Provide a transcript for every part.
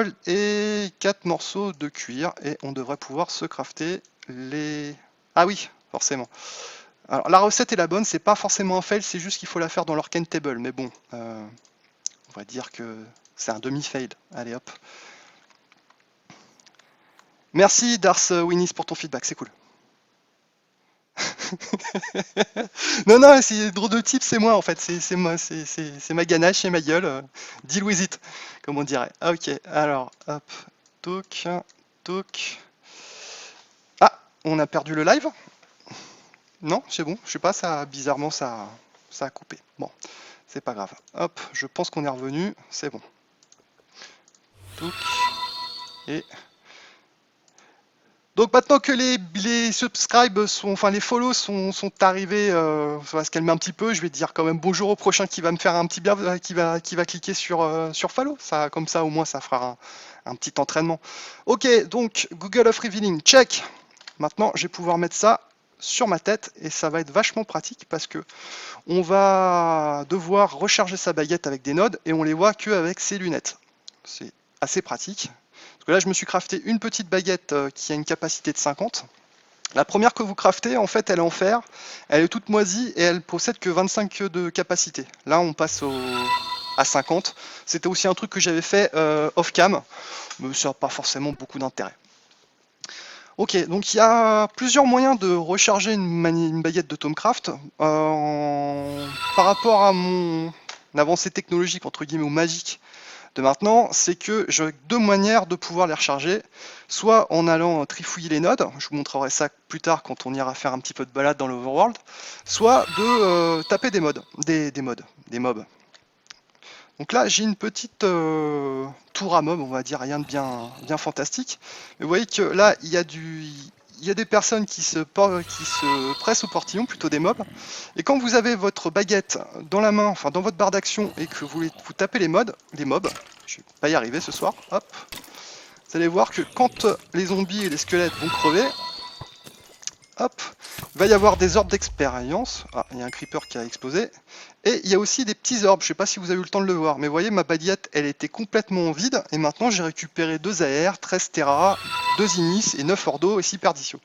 colle et 4 morceaux de cuir. Et on devrait pouvoir se crafter les... Ah oui, forcément. Alors la recette est la bonne, c'est pas forcément un fail, c'est juste qu'il faut la faire dans l'Arcane Table. Mais bon, on va dire que c'est un demi-fail. Allez hop. Merci Darth Winnis pour ton feedback, c'est cool. Non, c'est drôle de type, c'est moi en fait, c'est moi, c'est ma ganache et ma gueule. Deal with it, comme on dirait. Ah, ok, alors, hop, toc, toc. Ah, on a perdu le live? Non, c'est bon, je sais pas, ça, bizarrement, ça a coupé. Bon, c'est pas grave. Hop, je pense qu'on est revenu, c'est bon. Toc, et... Donc maintenant que les subscribes sont, enfin les follow sont arrivés, ça va se calmer un petit peu. Je vais dire quand même bonjour au prochain qui va me faire un petit bien, qui va cliquer sur follow. Ça, comme ça au moins ça fera un petit entraînement. Ok, donc Google of Revealing, check. Maintenant je vais pouvoir mettre ça sur ma tête et ça va être vachement pratique parce que on va devoir recharger sa baguette avec des nodes et on les voit que avec ses lunettes. C'est assez pratique. Parce que là, je me suis crafté une petite baguette qui a une capacité de 50. La première que vous craftez, en fait, elle est en fer, elle est toute moisie et elle possède que 25 de capacité. Là, on passe à 50. C'était aussi un truc que j'avais fait off-cam, mais ça n'a pas forcément beaucoup d'intérêt. Ok, donc il y a plusieurs moyens de recharger une baguette de Tomcraft. Par rapport à mon avancée technologique, entre guillemets, ou magique, de maintenant, c'est que j'ai deux manières de pouvoir les recharger, soit en allant trifouiller les nodes, je vous montrerai ça plus tard quand on ira faire un petit peu de balade dans l'overworld, soit de taper des mobs. Donc là, j'ai une petite tour à mobs, on va dire, rien de bien fantastique. Mais vous voyez que là, il y a des personnes qui se pressent au portillon, plutôt des mobs. Et quand vous avez votre baguette dans la main, enfin dans votre barre d'action, et que vous tapez les mobs, je vais pas y arriver ce soir, hop, vous allez voir que quand les zombies et les squelettes vont crever, hop, il va y avoir des orbes d'expérience. Ah, il y a un creeper qui a explosé. Et il y a aussi des petits orbes, je ne sais pas si vous avez eu le temps de le voir, mais vous voyez, ma baguette, elle était complètement vide, et maintenant j'ai récupéré 2 AR, 13 Terra, 2 Inis et 9 Ordo et 6 Perdicio.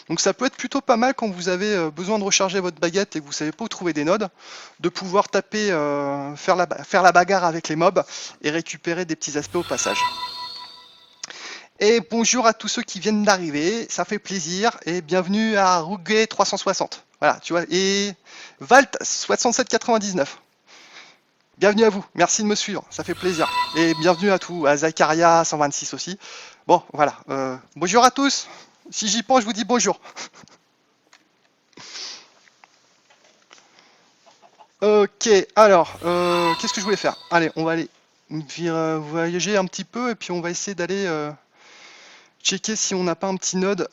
Donc ça peut être plutôt pas mal quand vous avez besoin de recharger votre baguette et que vous savez pas où trouver des nodes, de pouvoir taper, faire la bagarre avec les mobs et récupérer des petits aspects au passage. Et bonjour à tous ceux qui viennent d'arriver, ça fait plaisir, et bienvenue à Rouguet 360. Voilà, tu vois, et Valt 6799. Bienvenue à vous, merci de me suivre, ça fait plaisir. Et bienvenue à tous, à Zakaria 126 aussi. Bon, voilà, bonjour à tous. Si j'y pense, je vous dis bonjour. Ok, alors, qu'est-ce que je voulais faire? Allez, on va aller voyager un petit peu, et puis on va essayer d'aller... checker si on n'a pas un petit node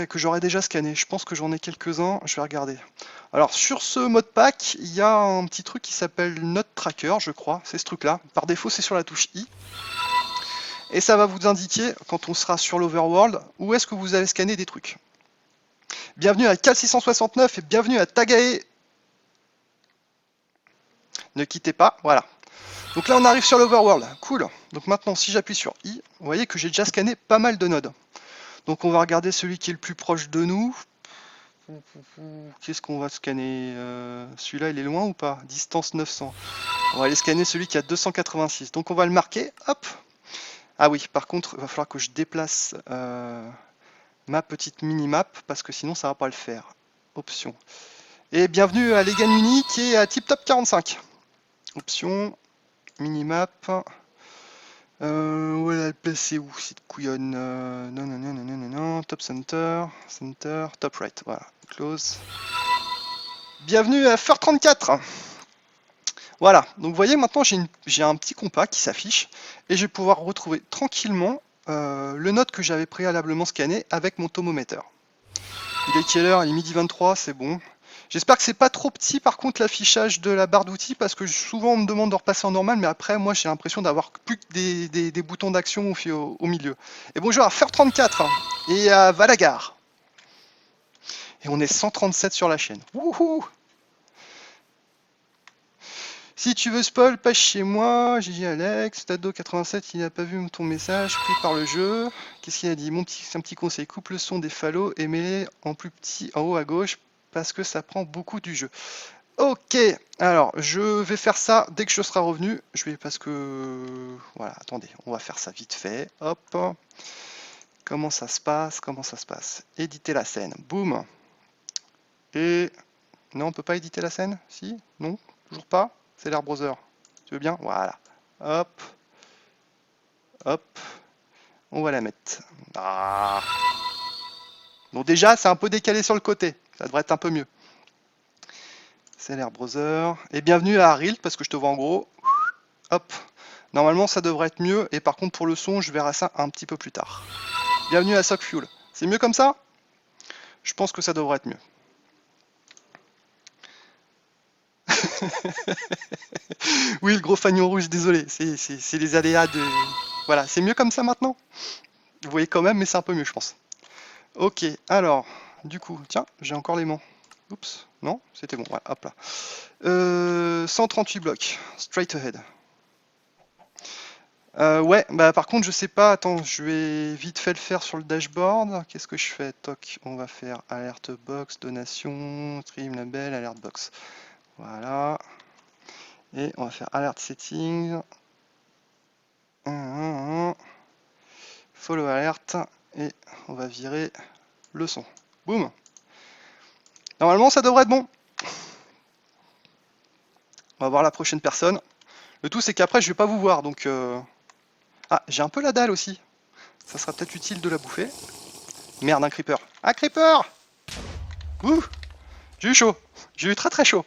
que j'aurais déjà scanné. Je pense que j'en ai quelques-uns, je vais regarder. Alors sur ce modpack, il y a un petit truc qui s'appelle Node Tracker, je crois, c'est ce truc-là. Par défaut, c'est sur la touche I. Et ça va vous indiquer, quand on sera sur l'Overworld, où est-ce que vous avez scanné des trucs. Bienvenue à Cal669 et bienvenue à Tagae. Ne quittez pas, voilà. Donc là, on arrive sur l'Overworld, cool. Donc maintenant, si j'appuie sur I, vous voyez que j'ai déjà scanné pas mal de nodes. Donc on va regarder celui qui est le plus proche de nous. Qu'est-ce qu'on va scanner? Celui-là, il est loin ou pas? Distance 900. On va aller scanner celui qui a 286. Donc on va le marquer. Hop. Ah oui, par contre, il va falloir que je déplace ma petite mini-map parce que sinon ça va pas le faire. Option. Et bienvenue à Legan Uni qui est à Tip Top 45. Option. Mini-map. Voilà, le PC où c'est couillonne. Non. Top center. Center. Top right. Voilà. Close. Bienvenue à Fur34. Voilà, donc vous voyez maintenant j'ai un petit compas qui s'affiche et je vais pouvoir retrouver tranquillement le node que j'avais préalablement scanné avec mon tomomètre. Il est quelle heure? Il est midi 23, c'est bon. J'espère que c'est pas trop petit par contre l'affichage de la barre d'outils parce que souvent on me demande de repasser en normal mais après moi j'ai l'impression d'avoir plus que des boutons d'action au milieu. Et bonjour à Fur34 et à Valagar. Et on est 137 sur la chaîne. Wouhou! Si tu veux spoil, passe chez moi. J'ai dit Alex, Tado87, il n'a pas vu ton message, pris par le jeu. Qu'est-ce qu'il a dit? C'est un petit conseil, coupe le son des phalos et mets-les en plus petit en haut à gauche parce que ça prend beaucoup du jeu. Ok, alors je vais faire ça dès que je serai revenu. Je vais parce que voilà, attendez, on va faire ça vite fait. Hop, comment ça se passe? Comment ça se passe? Éditer la scène, boum. Et non, on peut pas éditer la scène? Si? Non? Toujours pas? C'est l'air browser. Tu veux bien? Voilà. Hop, hop, on va la mettre. Ah. Donc déjà, c'est un peu décalé sur le côté. Ça devrait être un peu mieux. C'est l'air browser. Et bienvenue à Arild, parce que je te vois en gros. Hop. Normalement, ça devrait être mieux. Et par contre, pour le son, je verrai ça un petit peu plus tard. Bienvenue à Sockfuel. C'est mieux comme ça? Je pense que ça devrait être mieux. Oui, le gros fagnon rouge, désolé. C'est les aléas de... Voilà, c'est mieux comme ça maintenant? Vous voyez quand même, mais c'est un peu mieux, je pense. Ok, alors, du coup, tiens, j'ai encore l'aimant. Oups, non, c'était bon, voilà, hop là. 138 blocs, straight ahead. Ouais, bah par contre, je sais pas, attends, je vais vite fait le faire sur le dashboard. Qu'est-ce que je fais? Toc, on va faire alerte box, donation, stream label, alerte box. Voilà. Et on va faire alerte settings. Follow alert. Et on va virer le son. Boum. Normalement, ça devrait être bon. On va voir la prochaine personne. Le tout, c'est qu'après, je vais pas vous voir, donc... Ah, j'ai un peu la dalle aussi. Ça sera peut-être utile de la bouffer. Merde, un creeper. Ah, creeper! Ouh! J'ai eu chaud. J'ai eu très très chaud.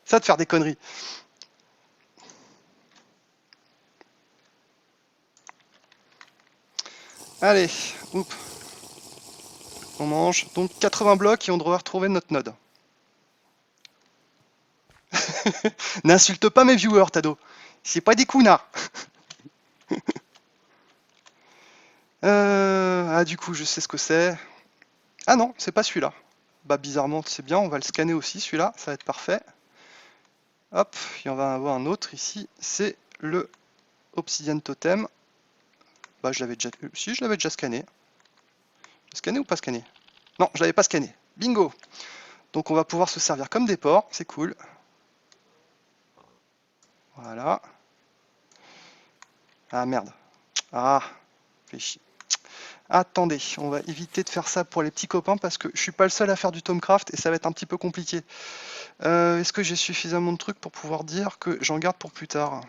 Ça de faire des conneries. Allez, oups. On mange. Donc 80 blocs et on devrait retrouver notre node. N'insulte pas mes viewers, Tado. C'est pas des connards. Ah, du coup, je sais ce que c'est. Ah non, c'est pas celui-là. Bah, bizarrement, c'est bien. On va le scanner aussi, celui-là. Ça va être parfait. Hop, et on va avoir un autre ici. C'est le Obsidian Totem. Bah, je l'avais déjà... Si, je l'avais déjà scanné. Scanné ou pas scanné? Non, je l'avais pas scanné. Bingo! Donc on va pouvoir se servir comme des ports, c'est cool. Voilà. Ah merde. Ah, fais chier. Attendez, on va éviter de faire ça pour les petits copains parce que je suis pas le seul à faire du Tomcraft et ça va être un petit peu compliqué. Est-ce que j'ai suffisamment de trucs pour pouvoir dire que j'en garde pour plus tard?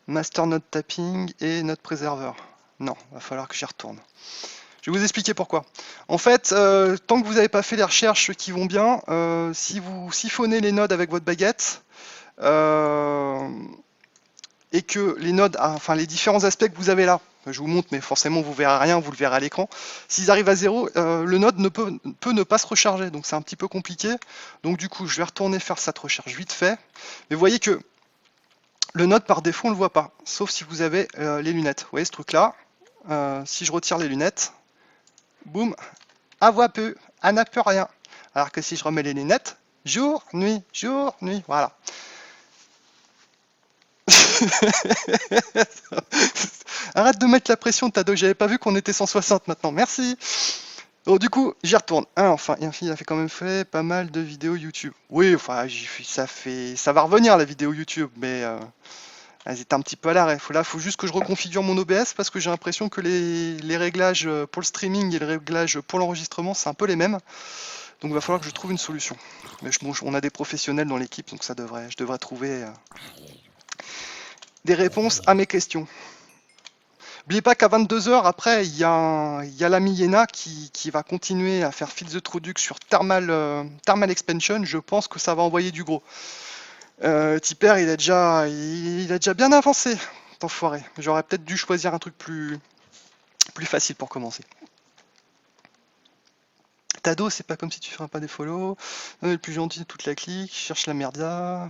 Master Node Tapping et Node Préserveur. Non, va falloir que j'y retourne. Je vais vous expliquer pourquoi. En fait, tant que vous n'avez pas fait les recherches qui vont bien, si vous siphonnez les nodes avec votre baguette, et que les nodes, enfin les différents aspects que vous avez là, je vous montre, mais forcément vous verrez rien, vous le verrez à l'écran. S'ils arrivent à 0, le node peut ne pas se recharger, donc c'est un petit peu compliqué. Donc du coup, je vais retourner faire cette recharge vite fait. Mais vous voyez que le node par défaut, on ne le voit pas, sauf si vous avez les lunettes. Vous voyez ce truc-là? Si je retire les lunettes, boum, à voix peu, à n'a plus rien. Alors que si je remets les lunettes, jour, nuit, voilà. Arrête de mettre la pression, Tado, j'avais pas vu qu'on était 160 maintenant, merci. Donc du coup, j'y retourne. Enfin, il a quand même fait pas mal de vidéos YouTube. Oui, enfin, ça va revenir la vidéo YouTube, mais elles étaient un petit peu à l'arrêt. Là, faut juste que je reconfigure mon OBS parce que j'ai l'impression que les réglages pour le streaming et les réglages pour l'enregistrement, c'est un peu les mêmes. Donc il va falloir que je trouve une solution. Mais bon, on a des professionnels dans l'équipe, donc je devrais trouver des réponses à mes questions. N'oubliez pas qu'à 22h, après, il y a l'ami Yena qui va continuer à faire Fill the Truduc sur Thermal Expansion. Je pense que ça va envoyer du gros. Tipper, il a déjà bien avancé, cet enfoiré. J'aurais peut-être dû choisir un truc plus facile pour commencer. Tado, c'est pas comme si tu ferais pas des follow. Le plus gentil de toute la clique, cherche la merda.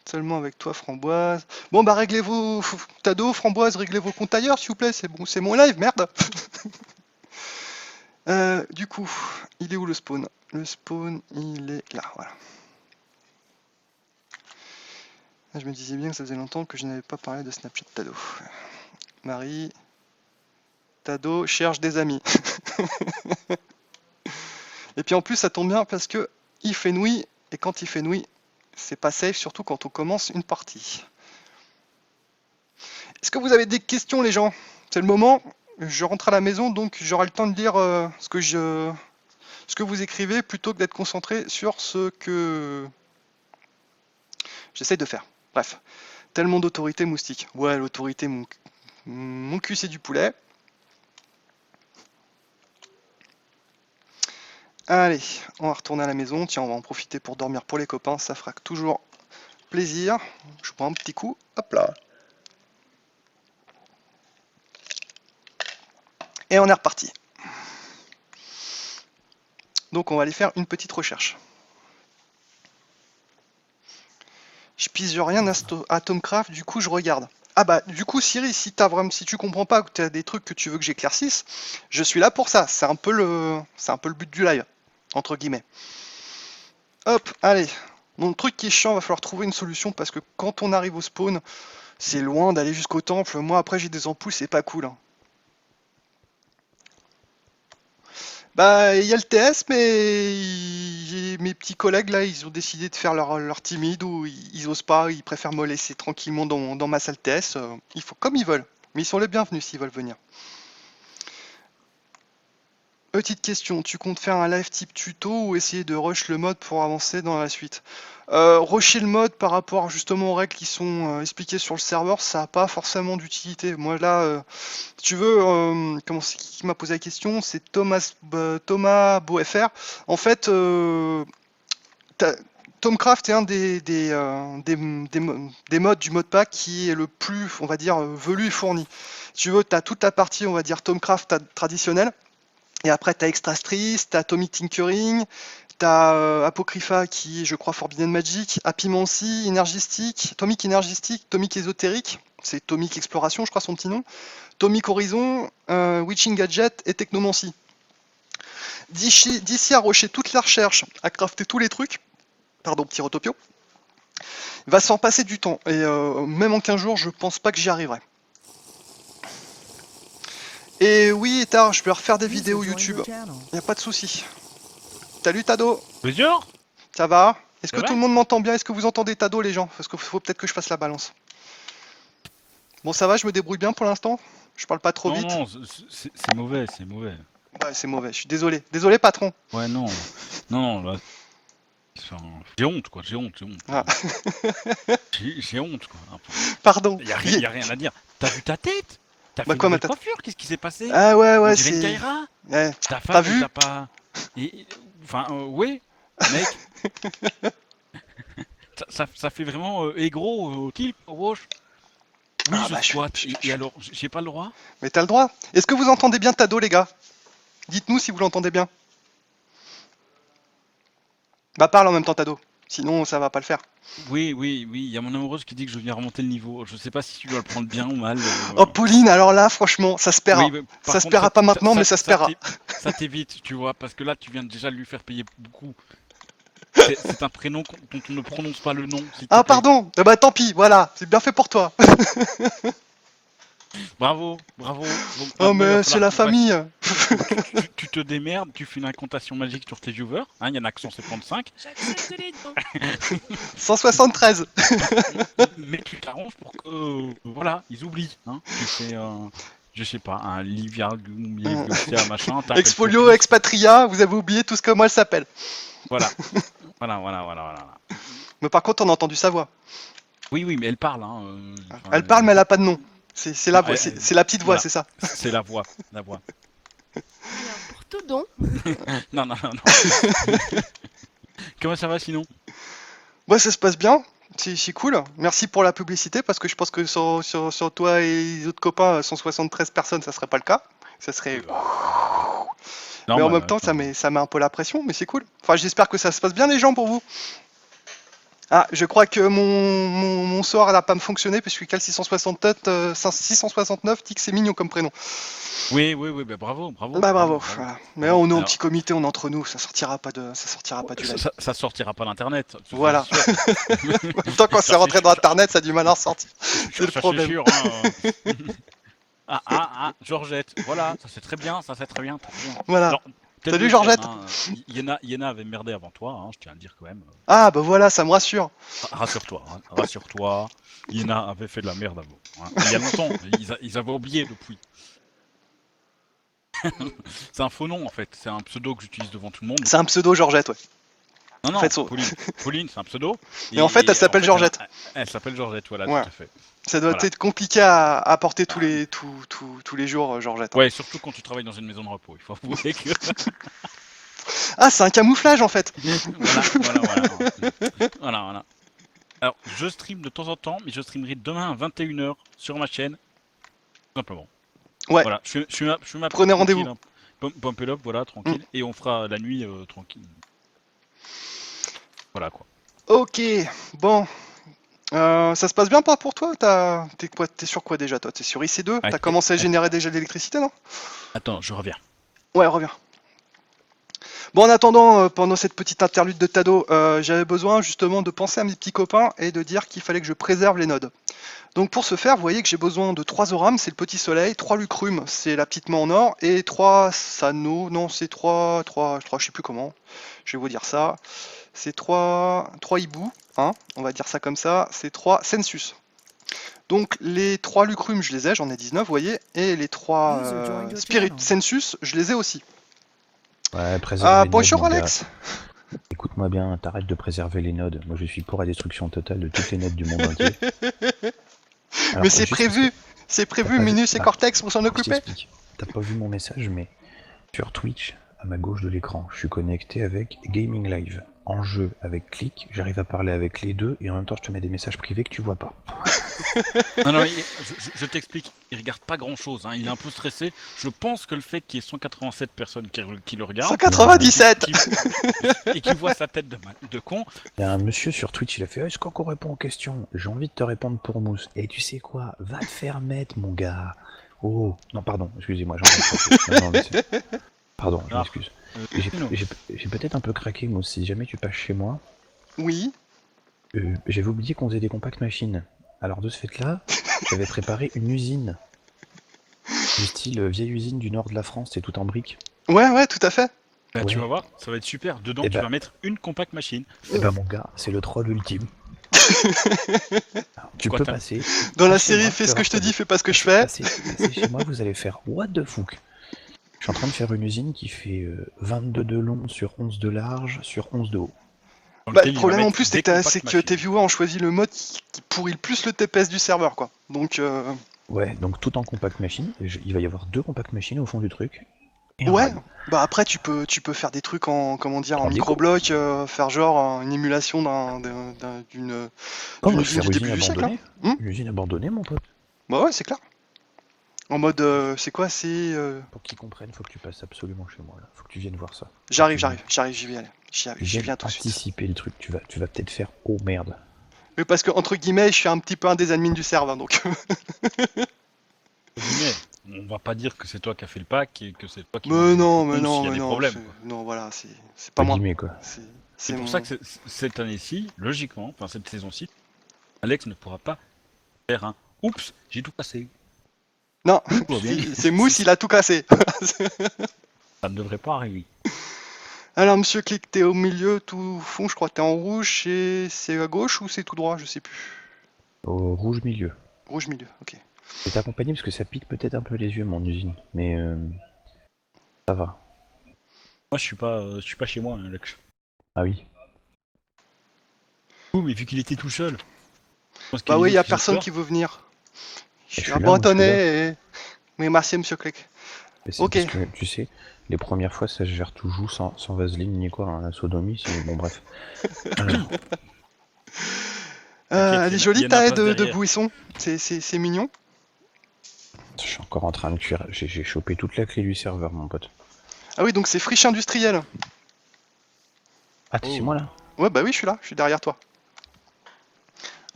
Seulement avec toi, Framboise. Bon, bah, réglez vos... Tado, Framboise, réglez vos comptes ailleurs, s'il vous plaît. C'est bon, c'est mon live, merde. Du coup, il est où le spawn? Le spawn, il est là, voilà. Ah, je me disais bien que ça faisait longtemps que je n'avais pas parlé de Snapchat Tado. Marie, Tado cherche des amis. Et puis en plus, ça tombe bien parce que il fait nuit, et quand il fait nuit, c'est pas safe, surtout quand on commence une partie. Est-ce que vous avez des questions, les gens? C'est le moment. Je rentre à la maison, donc j'aurai le temps de lire ce que vous écrivez plutôt que d'être concentré sur ce que j'essaie de faire. Bref, tellement d'autorité moustique. Ouais, l'autorité, mon cul c'est du poulet. Allez, on va retourner à la maison. Tiens, on va en profiter pour dormir pour les copains. Ça fera toujours plaisir. Je prends un petit coup. Hop là. Et on est reparti. Donc on va aller faire une petite recherche. Je pige rien à Tomcraft, du coup je regarde. Ah bah du coup Siri, si tu comprends pas, que tu as des trucs que tu veux que j'éclaircisse, je suis là pour ça. C'est un peu le but du live, entre guillemets. Hop, allez. Mon truc qui est chiant, va falloir trouver une solution parce que quand on arrive au spawn, c'est loin d'aller jusqu'au temple. Moi après j'ai des ampoules, c'est pas cool. Hein. Bah, il y a le TS, mais mes petits collègues là, ils ont décidé de faire leur timide ou ils osent pas, ils préfèrent me laisser tranquillement dans ma salle TS. Ils font comme ils veulent, mais ils sont les bienvenus s'ils veulent venir. Petite question, tu comptes faire un live type tuto ou essayer de rush le mode pour avancer dans la suite? Rusher le mode par rapport justement aux règles qui sont expliquées sur le serveur, ça n'a pas forcément d'utilité. Moi là, si tu veux, comment c'est qui m'a posé la question? C'est Thomas BoFR. En fait, Tomcraft est un des modes du modpack qui est le plus, on va dire, velu et fourni. Si tu veux, tu as toute la partie, on va dire, Tomcraft traditionnelle. Et après, tu as Extra Street, tu as Atomic Tinkering, tu as Apocrypha qui est, je crois, Forbidden Magic, Apimancy, Energistic, Atomic Energistic, Atomic Ésotérique, c'est Atomic Exploration, je crois son petit nom, Atomic Horizon, Witching Gadget et Technomancy. D'ici à rusher toute la recherche, à crafter tous les trucs, pardon, petit rotopio, il va s'en passer du temps. Et même en 15 jours, je pense pas que j'y arriverai. Et oui, tard, je vais refaire des vidéos YouTube. Y a pas de souci. Salut Tado. Bonjour. Ça va? Est-ce que Ça tout va? le monde m'entend bien? Est-ce que vous entendez Tado, les gens? Parce qu'il faut peut-être que je fasse la balance. Bon, ça va, je me débrouille bien pour l'instant? Je parle pas trop Non, vite? non, c'est mauvais, c'est mauvais. Ouais, c'est mauvais, je suis désolé. Désolé, patron. Ouais, non. Non, non, là, enfin, j'ai honte, quoi, j'ai honte. Ah. J'ai honte, quoi. Enfin, Pardon. y a rien à dire. T'as vu ta tête? T'as Bah fait une quoi, ma nouvelle tête? coiffure? Qu'est-ce qui s'est passé? Ah ouais, On ouais, dirait une c'est... Kaira? Ouais. Ta T'as femme, vu? t'as pas... Enfin, ouais, mec. Ça fait vraiment aigro, type, wesh. Oui, Ah je bah, squatte. Et alors, j'ai pas le droit? Mais t'as le droit. Est-ce que vous entendez bien Tado, les gars? Dites-nous si vous l'entendez bien. Bah parle en même temps, Tado. Sinon, ça va pas le faire. Oui, il y a mon amoureuse qui dit que je viens remonter le niveau. Je sais pas si tu dois le prendre bien ou mal. Oh, Pauline, alors là, franchement, ça se Oui, paiera. mais par Ça se contre, paiera pas maintenant, mais ça se paiera. ça t'évite, tu vois, parce que là, tu viens déjà de lui faire payer beaucoup. C'est un prénom dont on ne prononce pas le nom, s'il te Ah, plaît. pardon. Eh bah tant pis, voilà. C'est bien fait pour toi. Bravo. Donc Oh, maintenant, il va mais c'est falloir la qu'on fasse. famille. Tu te démerdes, tu fais une incantation magique sur tes viewers. Hein, il y en a que 175. J'accepte les dons. 173. Mais tu t'arranges pour que, voilà, ils oublient. Hein. Tu fais, je sais pas, un Liviargum, Liviocea, machin. Exfolio, Expatria, vous avez oublié tout ce que moi elle s'appelle. Voilà. Mais par contre, on a entendu sa voix. Oui, mais elle parle. Hein, Elle parle, mais elle a pas de nom. C'est la voix, c'est la petite voix, voilà. c'est ça. C'est la voix. Alors, pour tout don, Non. Comment ça va sinon? Ouais, ça se passe bien. C'est cool. Merci pour la publicité parce que je pense que sur toi et les autres copains, 173 personnes, ça serait pas le cas. Ça serait. Non, Mais en bah, même temps, ça met un peu la pression, mais c'est cool. Enfin, j'espère que ça se passe bien, les gens, pour vous. Ah, je crois que mon sort n'a pas fonctionné parce que Cal 669 dit que c'est mignon comme prénom. Oui, bah bravo. Bah bravo. Voilà. Mais on est en Alors, petit comité, on est entre nous, ça sortira pas du live. ça sortira pas d'internet. Voilà. c'est sûr. Tant qu'on s'est Cherchez- rentré dans internet, ça a du mal à ressortir. C'est le cherchez problème. sûr, hein. Georgette. Voilà, ça c'est très bien. Très bien. Voilà. Alors, peut-être Salut, le Georgette. thème, hein. Yéna avait merdé avant toi, hein, je tiens à le dire quand même. Ah bah voilà, ça me rassure. Rassure-toi. Yéna avait fait de la merde avant. Hein. Il y a longtemps, ils avaient oublié depuis. C'est un faux nom en fait, c'est un pseudo que j'utilise devant tout le monde. C'est un pseudo Georgette, ouais. Non, en fait, Pauline, c'est un pseudo. Et en fait, elle s'appelle Georgette. Elle s'appelle Georgette, voilà, Ouais. tout à fait. Ça doit être compliqué à porter tous les jours, Georgette. Ouais, surtout quand tu travailles dans une maison de repos, il faut avouer que... Ah, c'est un camouflage en fait. Voilà. Alors, je stream de temps en temps, mais je streamerai demain à 21h sur ma chaîne. Tout simplement. Ouais. Voilà, je fais ma Prenez rendez-vous. Pump it up, voilà, tranquille. Et on fera la nuit tranquille. Voilà quoi. Ok, bon. Ça se passe bien pas pour toi? T'es sur quoi déjà toi? T'es sur IC2? T'as commencé à générer déjà de l'électricité, non? Attends, je reviens. Ouais, reviens. Bon, en attendant, pendant cette petite interlude de Tado, j'avais besoin justement de penser à mes petits copains et de dire qu'il fallait que je préserve les nodes. Donc pour ce faire, vous voyez que j'ai besoin de 3 Oram, c'est le petit soleil, 3 Lucrum, c'est la petite main en or, et 3 Sano, non c'est 3, je sais plus comment, je vais vous dire ça. C'est 3 Hibou, hein, on va dire ça comme ça, c'est 3 Sensus. Donc les 3 Lucrum, je les ai, j'en ai 19, vous voyez, et les 3 Spirit Sensus, je les ai aussi. Ouais, préserver bonjour les nodes, Alex. Écoute-moi bien, t'arrêtes de préserver les nodes. Moi je suis pour la destruction totale de toutes les nodes du monde entier. Mais c'est prévu, Minus et Cortex vont s'en occuper. T'as pas vu mon message, mais sur Twitch, à ma gauche de l'écran, je suis connecté avec Gaming Live. En jeu avec Click, j'arrive à parler avec les deux et en même temps je te mets des messages privés que tu vois pas. Non, je t'explique, il regarde pas grand chose, hein. Il est un peu stressé. Je pense que le fait qu'il y ait 187 personnes qui le regardent. 197 et qui voit sa tête de con. Il y a un monsieur sur Twitch, il a fait est-ce qu'on répond aux questions? J'ai envie de te répondre pour Mousse. Et tu sais quoi? Va te faire mettre, mon gars. Oh, non, pardon, excusez-moi, Pardon, je m'excuse. J'ai peut-être un peu craqué, Mousse, si jamais tu passes chez moi. Oui. J'avais oublié qu'on faisait des compact machines. Alors de ce fait-là, j'avais préparé une usine. Du style vieille usine du nord de la France, c'est tout en briques. Ouais, tout à fait. Bah, Ouais. tu vas voir, ça va être super. Dedans, tu vas mettre une compact machine. Eh ben mon gars, c'est le troll ultime. Alors, tu peux passer. Dans la série, fais ce que je te dis, fais pas ce que je fais. Passez chez moi, vous allez faire what the fuck. Je suis en train de faire une usine qui fait 22 de long sur 11 de large sur 11 de haut. Bah, le problème en plus, c'est que tes viewers ont choisi le mode qui pourrit le plus le TPS du serveur, quoi. Donc. Ouais, donc tout en compact machine. Il va y avoir 2 compact machines au fond du truc. Ouais. Bah après, tu peux faire des trucs en micro-bloc, faire genre une émulation d'une usine du début du siècle. Hein. Une usine abandonnée, mon pote. Bah ouais, c'est clair. En mode, c'est quoi, c'est... Pour qu'ils comprennent, faut que tu passes absolument chez moi, là. Faut que tu viennes voir ça. J'y vais aller. J'y viens tout de suite. Anticiper le truc, tu vas peut-être faire « Oh merde ». Mais parce que, entre guillemets, je suis un petit peu un des admins du serveur, donc... On va pas dire que c'est toi qui as fait le pack et que c'est toi qui... Mais non, non, voilà, c'est pas moi. Quoi. C'est pour ça que cette année-ci, logiquement, enfin cette saison-ci, Alex ne pourra pas faire un « Oups, j'ai tout passé ». Non, c'est Mousse, il a tout cassé. Ça ne devrait pas arriver. Alors, monsieur Click, t'es au milieu, tout fond, je crois que t'es en rouge, et c'est à gauche ou c'est tout droit, je sais plus. Au rouge milieu. Rouge milieu, ok. Je vais t'accompagner parce que ça pique peut-être un peu les yeux, mon usine, mais ça va. Moi, je suis pas chez moi, Alex. Ah oui. Oh, mais vu qu'il était tout seul. Bah oui, y a personne qui veut venir. Je suis abandonné et... Mais merci, monsieur Click. Ok. Parce que, tu sais, les premières fois, ça se gère toujours sans vaseline ni quoi, hein, la sodomie, c'est... Bon, bref. Elle est jolie ta haie de buisson, c'est mignon. Je suis encore en train de cuire, j'ai chopé toute la clé du serveur, mon pote. Ah oui, donc c'est friche industrielle. Ah, t'es chez moi là? Ouais, bah oui, je suis là, je suis derrière toi.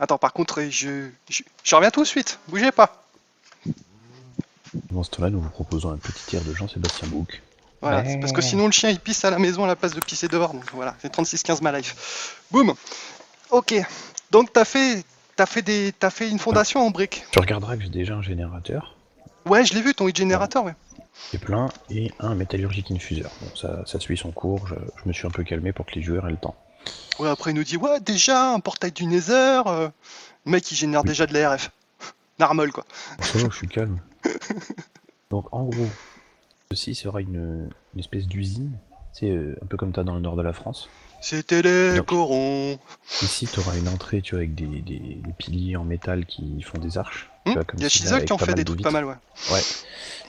Attends, par contre, je reviens tout de suite. Bougez pas. Dans ce temps-là, nous vous proposons un petit tir de Jean-Sébastien Bouc. Voilà, c'est parce que sinon le chien il pisse à la maison à la place de pisser dehors. Donc voilà, c'est 36-15 ma life. Boum. Ok. Donc t'as fait une fondation en briques. Tu regarderas que j'ai déjà un générateur, Ouais, je l'ai vu ton heat générateur, ouais. qui est plein, et un métallurgique infuseur. Bon, ça suit son cours, je me suis un peu calmé pour que les joueurs aient le temps. Ouais, après il nous dit ouais déjà un portail du Nether. Le mec il génère Oui. déjà de la RF. Narmol quoi. Bon, ça va, je suis calme. Donc en gros, ceci sera une espèce d'usine, c'est un peu comme t'as dans le nord de la France. C'était les Donc. corons. Ici, tu auras une entrée, tu vois, avec des piliers en métal qui font des arches. Tu vois, comme Il y a celui-là, Chisel avec qui en pas fait mal des de trucs vitres. pas mal, ouais. Ouais.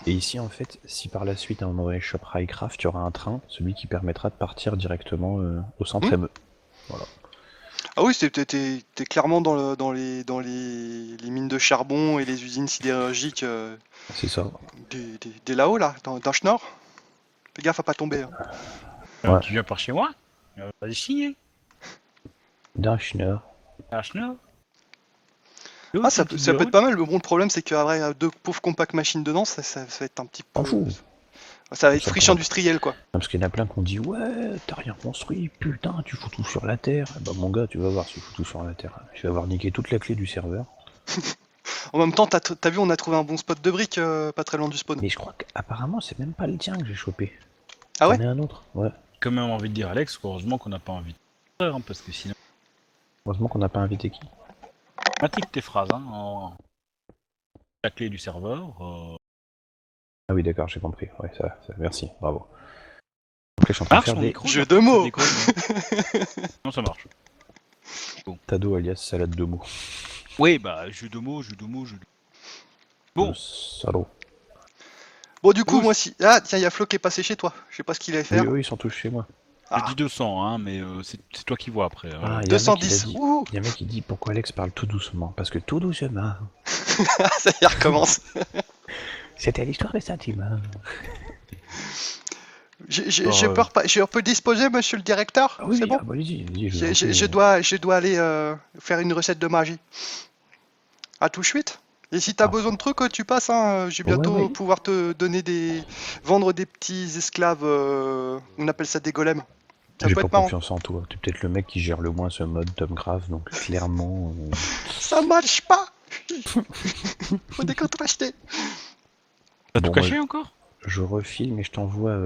Et ici, en fait, si par la suite, à un moment donné, je choperai iCraft, tu auras un train, celui qui permettra de partir directement au centre ME. Voilà. Ah oui, t'es clairement dans les mines de charbon et les usines sidérurgiques C'est ça. des là-haut, là, dans Schnorr. Fais gaffe à pas tomber. Hein. Ouais. Tu viens par chez moi Vas-y, signer. Dachner. Arsenal. Ah, ça peut être pas mal, mais bon, le problème, c'est qu'après deux pauvres compact machines dedans, ça va être un petit peu... T'en fous. Ça va être Ça friche pourra- industrielle, quoi. Parce qu'il y en a plein qui ont dit ouais, t'as rien construit, putain, tu fous tout sur la terre. Bah mon gars, tu vas voir si tu fous tout sur la terre. Je vais avoir niqué toute la clé du serveur. En même temps, t'as vu, on a trouvé un bon spot de briques pas très loin du spawn. Mais je crois qu'apparemment, c'est même pas le tien que j'ai chopé. Ah ouais? J'en ai un autre, ouais. Quand même envie de dire, Alex, heureusement qu'on n'a pas envie de faire, hein, parce que sinon, Heureusement qu'on n'a pas invité qui. pratique tes phrases, hein, la clé du serveur. Ah oui, d'accord, j'ai compris. Ouais, merci, bravo. Après, je suis en train de Marche faire ton des micro, Jeu là, de ça mots. déconne, hein. Non, ça marche. Tado alias salade de mots. Oui, bah, jeu de mots, jeu de mots, jeu de... Bon. Salaud. Bon, du coup, Ouh. moi, si... Ah, tiens, il y a Flo qui est passé chez toi. Je sais pas ce qu'il allait Oui, faire. eux, ils sont tous chez moi. Je Ah, dis 200, hein, mais c'est toi qui vois après. Ah, il y a un mec qui l'a 210. dit. Ouh. Il y a un mec qui dit pourquoi Alex parle tout doucement. Parce que tout doucement, Ça y recommence. c'était l'histoire des sentiments. Je peux disposer, monsieur le directeur? Ah oui, C'est bon? ah bah, allez-y, je vous en prie. Je dois aller faire une recette de magie. À tout de suite. Et si t'as Ah. besoin de trucs, tu passes. Hein. Je vais bientôt Ouais. pouvoir te donner vendre des petits esclaves. On appelle ça des golems. Ça J'ai peut pas être marrant. confiance en toi. T'es peut-être le mec qui gère le moins ce mode Tomcraft, donc clairement. Ça marche pas. Faut décontracter. T'as Bon, tout caché encore? Je refilme et je t'envoie.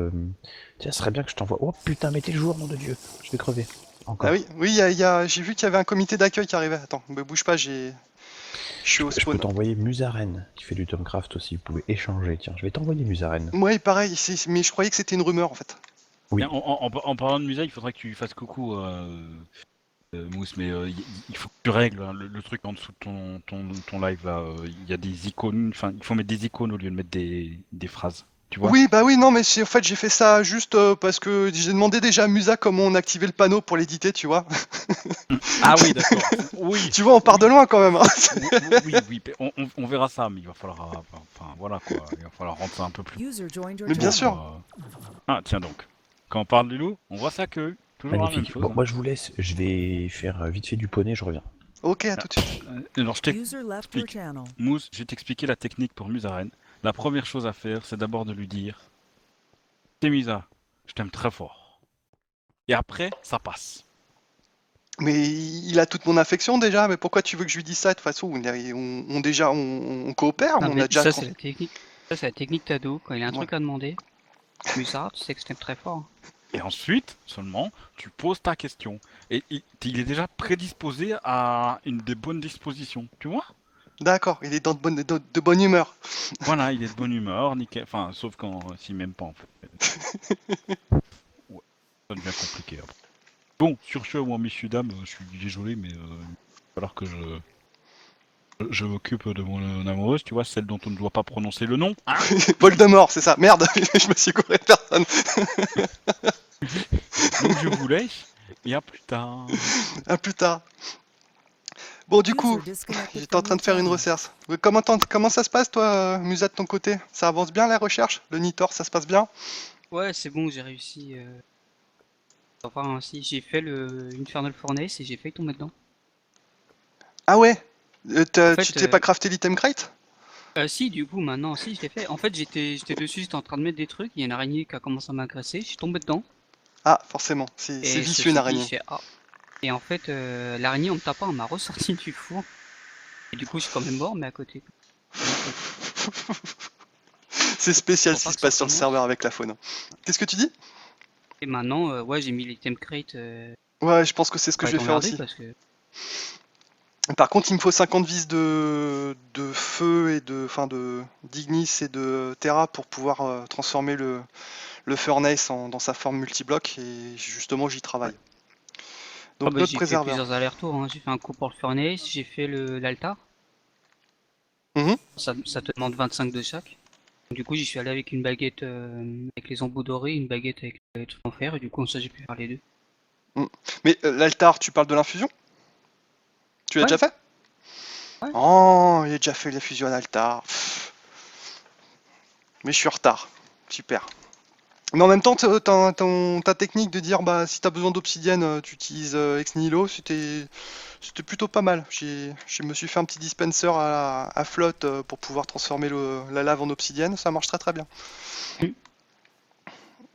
Tiens, ce serait bien que je t'envoie. Oh putain, mettez le jour, nom de Dieu. Je vais crever. Encore. Ah oui, j'ai vu qu'il y avait un comité d'accueil qui arrivait. Attends, me bouge pas, je suis au Je peux spawn. t'envoyer Musaren, qui fait du Tomcraft aussi. Vous pouvez échanger. Tiens, je vais t'envoyer Musaren. Ouais, pareil, mais je croyais que c'était une rumeur en fait. Oui. Tiens, en parlant de musée, il faudrait que tu fasses coucou, Mousse, mais il faut que tu règles hein, le truc en dessous de ton live là. Il y a des icônes, enfin, il faut mettre des icônes au lieu de mettre des phrases. Tu vois? Oui, bah oui, non, mais en fait j'ai fait ça juste parce que j'ai demandé déjà à Musa comment on activait le panneau pour l'éditer, tu vois. Ah oui, d'accord. Oui. Tu vois, on part de loin quand même. Hein. Oui, on verra ça, mais il va falloir, enfin voilà quoi, il va falloir rendre ça un peu plus. User joined your Mais bien channel. sûr. Ah tiens donc, quand on parle du loup, on voit ça que toujours la même Magnifique. chose. Bon, hein. moi je vous laisse. Je vais faire vite fait du poney, je reviens. Ok, à tout de suite. Alors je User left your t'explique. channel. Mousse, je vais t'expliquer la technique pour Musaren. La première chose à faire, c'est d'abord de lui dire c'est Musa, je t'aime très fort. Et après, ça passe. Mais il a toute mon affection déjà, mais pourquoi tu veux que je lui dise ça de toute façon on coopère, Non, on mais a déjà... ça, c'est la technique. Ça, c'est la technique Tado. Quand il a un Ouais. truc à demander, Musard, tu sais que je t'aime très fort. Et ensuite, seulement, tu poses ta question. Et il est déjà prédisposé à une des bonnes dispositions, tu vois? D'accord, il est de bonne humeur. Voilà, il est de bonne humeur, nickel. Enfin, sauf quand s'il m'aime pas en fait. Ouais, ça devient compliqué après. Bon, sur ce, moi, messieurs, dames, je suis désolé, mais il va falloir que je m'occupe de mon amoureuse, tu vois, celle dont on ne doit pas prononcer le nom. Hein. Voldemort, c'est ça. Merde, je me suis couru de personne. Donc je vous laisse, et à plus tard. À plus tard. Bon, du coup, User disconnected j'étais en from train your de faire une channel. recherche. Comment ça se passe, toi, Musa, de ton côté? Ça avance bien, la recherche? Le Nitor, ça se passe bien? Ouais, c'est bon, j'ai réussi. Enfin, si, j'ai fait le Infernal Furnace et j'ai failli tomber dedans. Ah ouais? En Tu fait, t'es pas crafté l'item crate? si, du coup, maintenant, si, je l'ai fait. En fait, j'étais dessus, j'étais en train de mettre des trucs. Il y a une araignée qui a commencé à m'agresser. Je suis tombé dedans. Ah, forcément, c'est Et je me vicieux une suis dit, araignée. ah. Et en fait, l'araignée, en me tapant, elle m'a ressorti du four. Et du coup, je suis quand même mort, mais à côté. Bon, ok. C'est spécial Faut ce qui pas se que ça passe sur le recommence. serveur avec la faune. Qu'est-ce que tu dis? Et maintenant, ouais, j'ai mis l'item crate Ouais, je pense que c'est ce que pour je être vais faire emmerdé aussi. parce que. Par contre, il me faut 50 vis de feu et enfin d'ignis et de terra pour pouvoir transformer le furnace dans sa forme multibloc et justement j'y Ouais. travaille. Ah Donc bah, notre j'ai fait préserveur. plusieurs allers-retours, hein. J'ai fait un coup pour le furnace, j'ai fait l'altar. Mhm. Ça te demande 25 de chaque. Du coup, j'y suis allé avec une baguette avec les embouts dorés, une baguette avec tout en fer, et du coup, comme ça, j'ai pu faire les deux. Mm. Mais l'altar, tu parles de l'infusion? Tu l'as Ouais, déjà fait? ouais. Oh, il a déjà fait la fusion en altar. Pff. Mais je suis en retard. Super. Mais en même temps, ta technique de dire bah si t'as besoin d'obsidienne, tu utilises Ex Nihilo, c'était plutôt pas mal. Je me suis fait un petit dispenser à flotte pour pouvoir transformer la lave en obsidienne, ça marche très très bien. Hmm.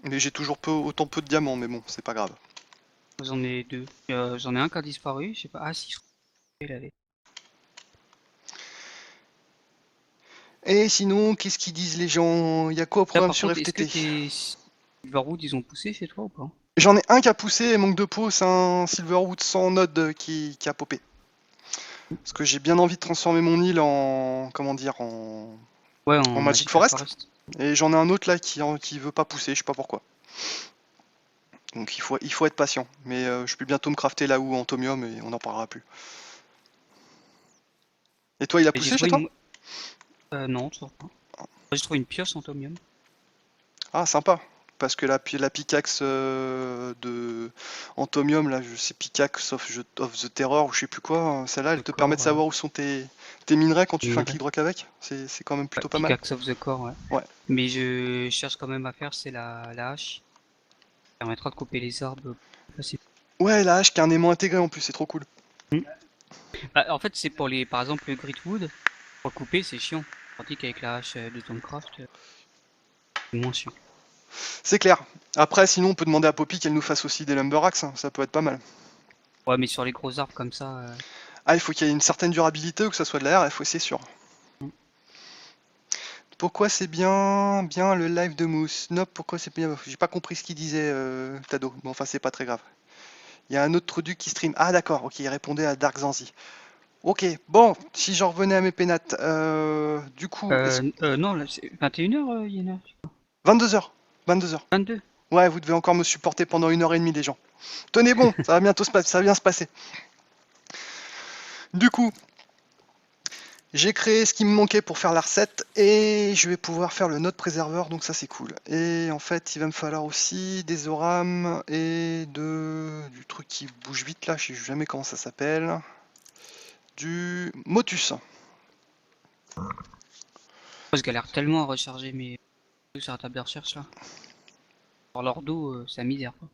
Mais j'ai toujours autant peu de diamants, mais bon, c'est pas grave. J'en ai deux. J'en ai un qui a disparu, je sais pas. Ah si, je crois qu'il avait. Et sinon, qu'est-ce qu'ils disent les gens? Il y a quoi au Là, programme par sur contre, est-ce que FTT? tes Silverwood, ils ont poussé chez toi ou pas? J'en ai un qui a poussé et manque de peau, c'est un Silverwood sans node qui a popé. Parce que j'ai bien envie de transformer mon île en, comment dire, Ouais, en en Magic Magical Forest. Forest. Et j'en ai un autre là qui veut pas pousser, je sais pas pourquoi. Donc il faut être patient. Mais je peux bientôt me crafter là où en Tomium et on n'en parlera plus. Et toi, il a Et j'ai poussé chez trouvé toi? une. Non, toujours pas. J'ai trouvé une pioche en Tomium. Ah, sympa. Parce que la pickaxe de Antomium, là, je sais Pickaxe of the Terror ou je sais plus quoi, celle-là, elle Le te permet de corps, savoir où sont tes minerais quand tu fais un minerai. clic droit avec. C'est quand même Ouais, plutôt pas mal. Pickaxe of the Core, ouais. Ouais. Mais je cherche quand même à faire, c'est la hache. Ça permettra de couper les arbres plus facilement. Ouais, la hache qui a un aimant intégré en plus, c'est trop cool. Bah, en fait, c'est pour les, par exemple, le Gritwood. Pour le couper, c'est chiant. Tandis qu'avec la hache de Tomcraft, c'est moins chiant. C'est clair. Après, sinon, on peut demander à Poppy qu'elle nous fasse aussi des lumber axes, hein, ça peut être pas mal. Ouais, mais sur les gros arbres comme ça, Ah, il faut qu'il y ait une certaine durabilité ou que ça soit de l'air, il faut c'est sûr. Pourquoi c'est bien le live de Mousse? Nope, pourquoi c'est bien? J'ai pas compris ce qu'il disait, Tado. Bon, enfin, c'est pas très grave. Il y a un autre truc qui stream. Ah, d'accord, ok, il répondait à Dark Zanzi. Ok, bon, si j'en revenais à mes pénates, du coup, non, là, c'est 21h, Yéna. 22h. 22h. 22. Ouais, vous devez encore me supporter pendant 1h30, les gens. Tenez bon, ça va bientôt ça va bien se passer. Du coup, j'ai créé ce qui me manquait pour faire la recette et je vais pouvoir faire le node préserveur, donc ça c'est cool. Et en fait, il va me falloir aussi des orames et du truc qui bouge vite là, je sais jamais comment ça s'appelle. Du motus. Moi, je galère tellement à recharger mes trucs sur la table de recherche là. Pour l'ordo, c'est la misère, quoi.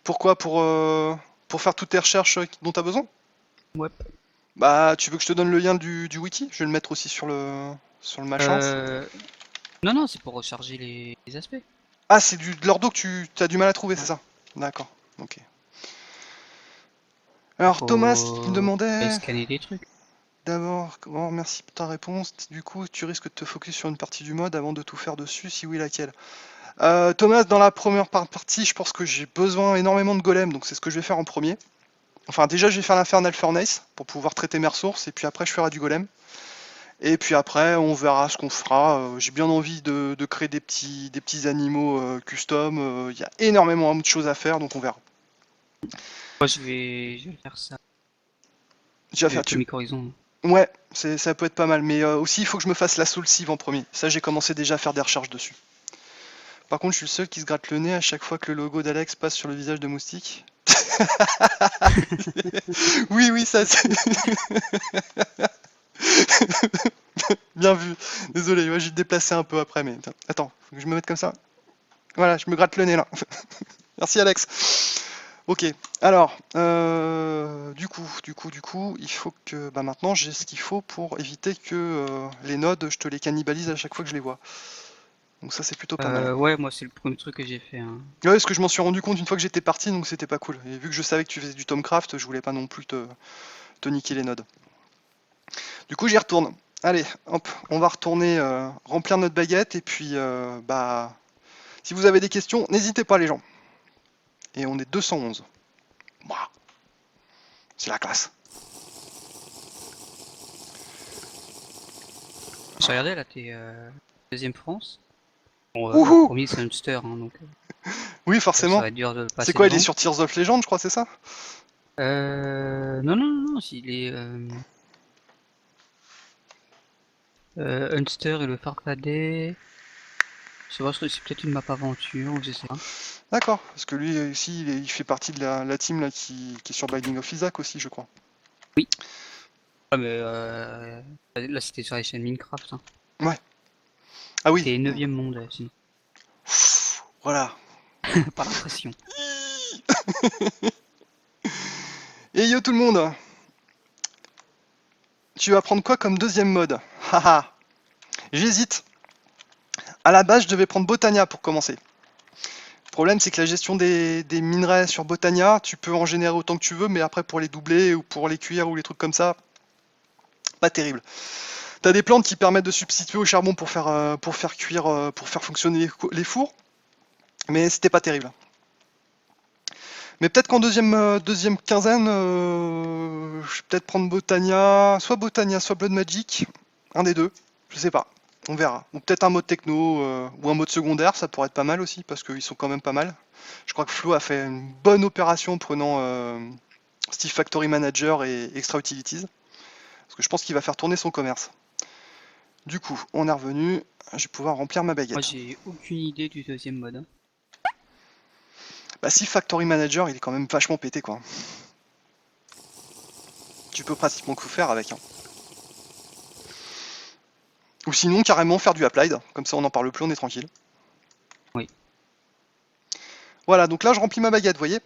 Pourquoi? Pour faire toutes tes recherches dont tu as besoin? Ouais. Bah, tu veux que je te donne le lien du wiki? Je vais le mettre aussi sur le machin. Non, non, c'est pour recharger les aspects. Ah, c'est de l'ordo que tu as du mal à trouver, c'est Ouais. ça? D'accord, ok. Alors Thomas qui me demandait Scanner des trucs. d'abord, merci pour ta réponse. Du coup, tu risques de te focus sur une partie du mode avant de tout faire dessus, si oui, laquelle? Thomas, dans la première partie, je pense que j'ai besoin énormément de golems, donc c'est ce que je vais faire en premier. Enfin, déjà, je vais faire l'Infernal Furnace pour pouvoir traiter mes ressources, et puis après, je ferai du golem. Et puis après, on verra ce qu'on fera. J'ai bien envie de créer des petits animaux custom. Il y a énormément de choses à faire, donc on verra. Moi, je vais faire ça. Déjà faire, Atomic Horizon. Ouais, ça peut être pas mal, mais aussi il faut que je me fasse la Soul Sieve en premier. Ça, j'ai commencé déjà à faire des recherches dessus. Par contre, je suis le seul qui se gratte le nez à chaque fois que le logo d'Alex passe sur le visage de Moustique. Oui, oui, ça c'est... Bien vu. Désolé, ouais, j'ai déplacé un peu après, mais attends, faut que je me mette comme ça. Voilà, je me gratte le nez là. Merci Alex. Ok, alors, du coup, il faut que maintenant j'ai ce qu'il faut pour éviter que les nodes, je te les cannibalise à chaque fois que je les vois. Donc ça c'est plutôt pas mal. Ouais, moi c'est le premier truc que j'ai fait. Hein. Ouais, parce que je m'en suis rendu compte une fois que j'étais parti, donc c'était pas cool. Et vu que je savais que tu faisais du Tomcraft, je voulais pas non plus te niquer les nodes. Du coup j'y retourne. Allez, hop, on va retourner remplir notre baguette, et puis si vous avez des questions, n'hésitez pas les gens. Et on est 211. Ouah, c'est la classe. J'ai regardé là, t'es deuxième France. Bon, le Wouhou! premier c'est Hamster, hein, donc Oui, ça forcément. va être dur de C'est passer quoi, il est devant. sur Tears of Legend, je crois, c'est ça? Non, non, non, non, s'il est Hunster et le Farfadet. Je sais pas, c'est peut-être une map aventure ou je sais pas. D'accord, parce que lui aussi, il fait partie de la team là, qui est sur Binding of Isaac aussi, je crois. Oui. Ah, mais là c'était sur la chaîne Minecraft. Hein. Ouais. Ah oui. T'es 9ème monde, sinon. Voilà. Par la pression. Et yo tout le monde, tu vas prendre quoi comme deuxième mode? Haha. J'hésite. À la base, je devais prendre Botania pour commencer. Le problème, c'est que la gestion des minerais sur Botania, tu peux en générer autant que tu veux, mais après pour les doubler ou pour les cuire ou les trucs comme ça, pas terrible. T'as des plantes qui permettent de substituer au charbon pour faire cuire, pour faire fonctionner les fours, mais c'était pas terrible. Mais peut-être qu'en deuxième quinzaine, je vais peut-être prendre Botania, soit Blood Magic, un des deux, je sais pas, on verra. Ou peut-être un mode techno ou un mode secondaire, ça pourrait être pas mal aussi, parce qu'ils sont quand même pas mal. Je crois que Flo a fait une bonne opération en prenant Steve Factory Manager et Extra Utilities, parce que je pense qu'il va faire tourner son commerce. Du coup, on est revenu, je vais pouvoir remplir ma Moi baguette. j'ai aucune idée du deuxième mode. Hein. Bah si Factory Manager, il est quand même vachement pété quoi. Tu peux pratiquement tout faire avec. Hein. Ou sinon carrément faire du applied, comme ça on n'en parle plus, on est tranquille. Oui. Voilà, donc là je remplis ma baguette, vous voyez.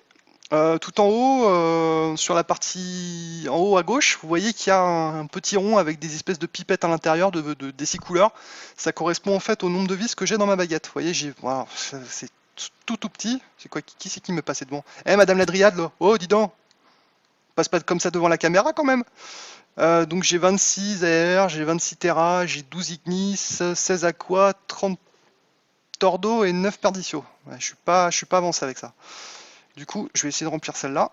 Tout en haut, sur la partie en haut à gauche, vous voyez qu'il y a un petit rond avec des espèces de pipettes à l'intérieur des 6 couleurs. Ça correspond en fait au nombre de vis que j'ai dans ma baguette. Vous voyez, voilà, c'est tout petit. C'est quoi, qui c'est qui me passait devant? Eh Madame la Dryade là, oh dis donc, passe pas comme ça devant la caméra quand même. Donc j'ai 26 AR, j'ai 26 Terra, j'ai 12 Ignis, 16 Aqua, 30 Tordo et 9 Perdicio. Ouais, je suis pas avancé avec ça. Du coup, je vais essayer de remplir celle-là.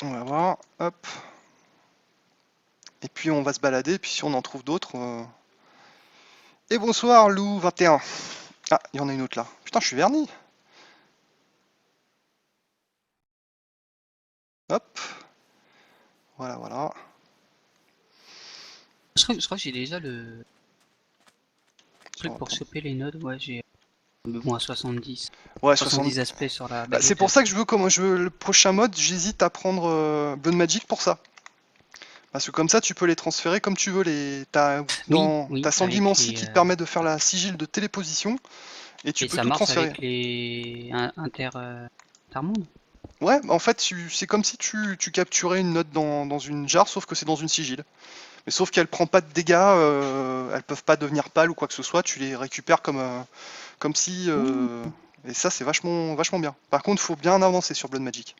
On va voir, hop. Et puis on va se balader, puis si on en trouve d'autres... Et bonsoir Lou 21. Ah, il y en a une autre là. Putain, je suis verni. Hop. Voilà, voilà. Je crois que j'ai déjà le truc pour choper les nodes. Ouais, j'ai bon à 70. Ouais, 70 aspects sur la Bah, baguette. c'est pour ça que je veux le prochain mode, j'hésite à prendre Blood Magic pour ça. Parce que comme ça, tu peux les transférer comme tu veux. T'as Oui, Sanguimancie avec qui te permet de faire la sigile de téléposition. Et tu et peux ça tout marche transférer. avec les intermondes. Ouais, bah, en fait, c'est comme si tu capturais une note dans une jarre, sauf que c'est dans une sigile. Mais sauf qu'elle prend pas de dégâts, elles peuvent pas devenir pâles ou quoi que ce soit, tu les récupères comme si... Et ça, c'est vachement bien. Par contre, il faut bien avancer sur Blood Magic.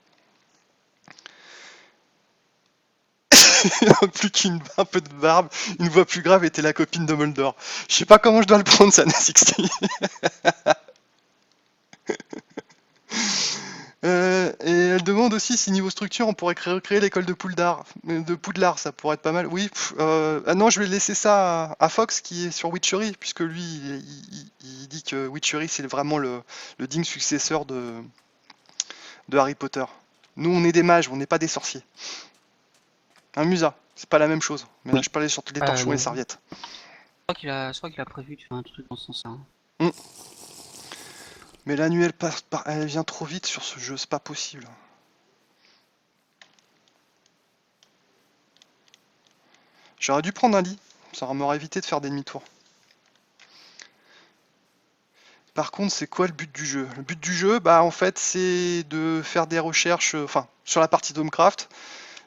Il manque plus un peu de barbe, une voix plus grave était la copine de Moldor. Je sais pas comment je dois le prendre, ça, NSXT. Et elle demande aussi si niveau structure on pourrait recréer l'école de Poudlard, ça pourrait être pas mal. Oui, ah non, je vais laisser ça à Fox qui est sur Witchery, puisque lui il dit que Witchery c'est vraiment le digne successeur de Harry Potter. Nous on est des mages, on n'est pas des sorciers. Un musa, c'est pas la même chose. Mais là Oui. je parlais sur les torchons et les serviettes. Je crois qu'il a prévu de faire un truc dans ce sens-là. Mais l'annuel elle vient trop vite sur ce jeu, c'est pas possible. J'aurais dû prendre un lit, ça m'aurait évité de faire des demi-tours. Par contre, c'est quoi le but du jeu? Le but du jeu, bah en fait, c'est de faire des recherches, enfin, sur la partie Domecraft,